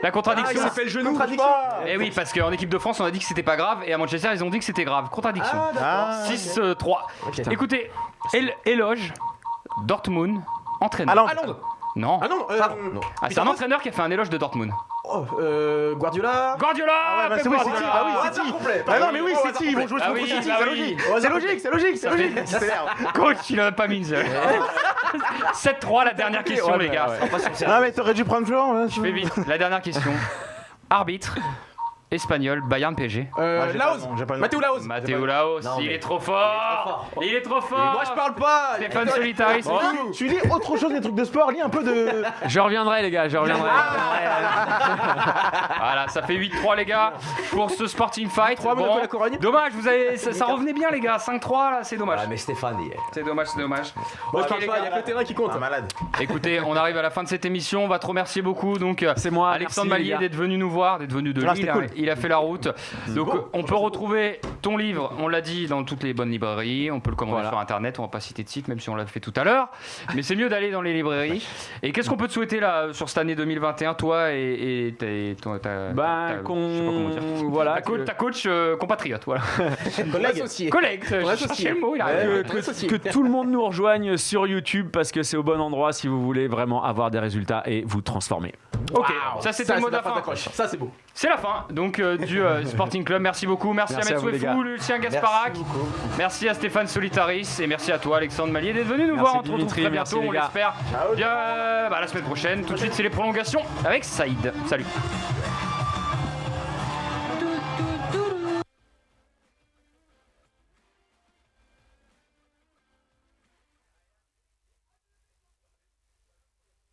La Ah, contradiction. il s'est fait le genou. Contradiction. Eh oui, parce qu'en équipe de France, on a dit que c'était pas grave et à Manchester, ils ont dit que c'était grave. Contradiction. Ah, 6-3. Écoutez, éloge, Dortmund, entraîneur. Allons. Allende. Non. Ah non. Non. Ah, c'est un entraîneur qui a fait un éloge de Dortmund. Oh, Guardiola. Guardiola. bah, c'est Pep oui, Guardiola. City. Ah oui, City. complet. Ah non, mais oui, City, ils vont jouer Ah contre oui, City, bah c'est oui. logique. C'est logique, c'est logique, c'est logique. C'est merde. Coach, il a pas mis. 7-3, la dernière question, Ouais, les bah, gars. ouais. Ah mais t'aurais dû prendre Jean. Hein, Je fais vite. La dernière question. Arbitre, espagnol, Bayern PSG. j'ai pas Laos. le nom, j'ai pas le nom. Mathéo Laos. Mathéo Laos, Non, il mais- est trop fort. Il est trop fort. Moi, je parle pas. Stéphane Solitaris. Tu lis autre chose des trucs de sport, lis un peu de. Je reviendrai, les gars, je reviendrai. Voilà, ça fait 8-3 les gars pour ce Sporting Fight. 3 Monaco la Corogne. Dommage, ça revenait bien les gars, 5-3 là, c'est dommage. Ah, mais Stéphane, C'est dommage, c'est dommage. Moi, je Ok, parle les pas. Il y a gars. que le terrain qui compte. Un malade. Écoutez, on arrive à la fin de cette émission, on va te remercier beaucoup. Donc C'est moi, Alexandre merci, les Mallier gars. d'être venu nous voir, d'être venu de Ah, Lille, c'était cool. il a fait la route. Donc on peut retrouver ton livre, on l'a dit, dans toutes les bonnes librairies, on peut le commander Voilà. sur internet, on va pas citer de site même si on l'a fait tout à l'heure, mais c'est mieux d'aller dans les librairies. Et qu'est-ce qu'on peut te souhaiter là sur cette année 2021, toi et ta, je sais pas comment dire. Voilà. Ta coach compatriote, voilà. Collègue. Associé. Collègue, je associé. cherchais le mot, il arrive. Que tout le monde nous rejoigne sur YouTube parce que c'est au bon endroit si vous voulez vraiment avoir des résultats et vous transformer. Ok, ça c'était le mot de la fin. d'accroche. Ça, c'est beau. C'est la fin donc du Sporting Club. Merci beaucoup. Merci Merci à à vous, les Metsuefou, gars. Lucien Gasparac. Merci à Stéphane Solitaris et merci à toi Alexandre Mallier d'être venu nous voir. On te retrouve Dimitri, très merci, bientôt, les on gars. l'espère. Bien, la semaine prochaine. Tout de suite c'est les prolongations avec Saïd. Salut.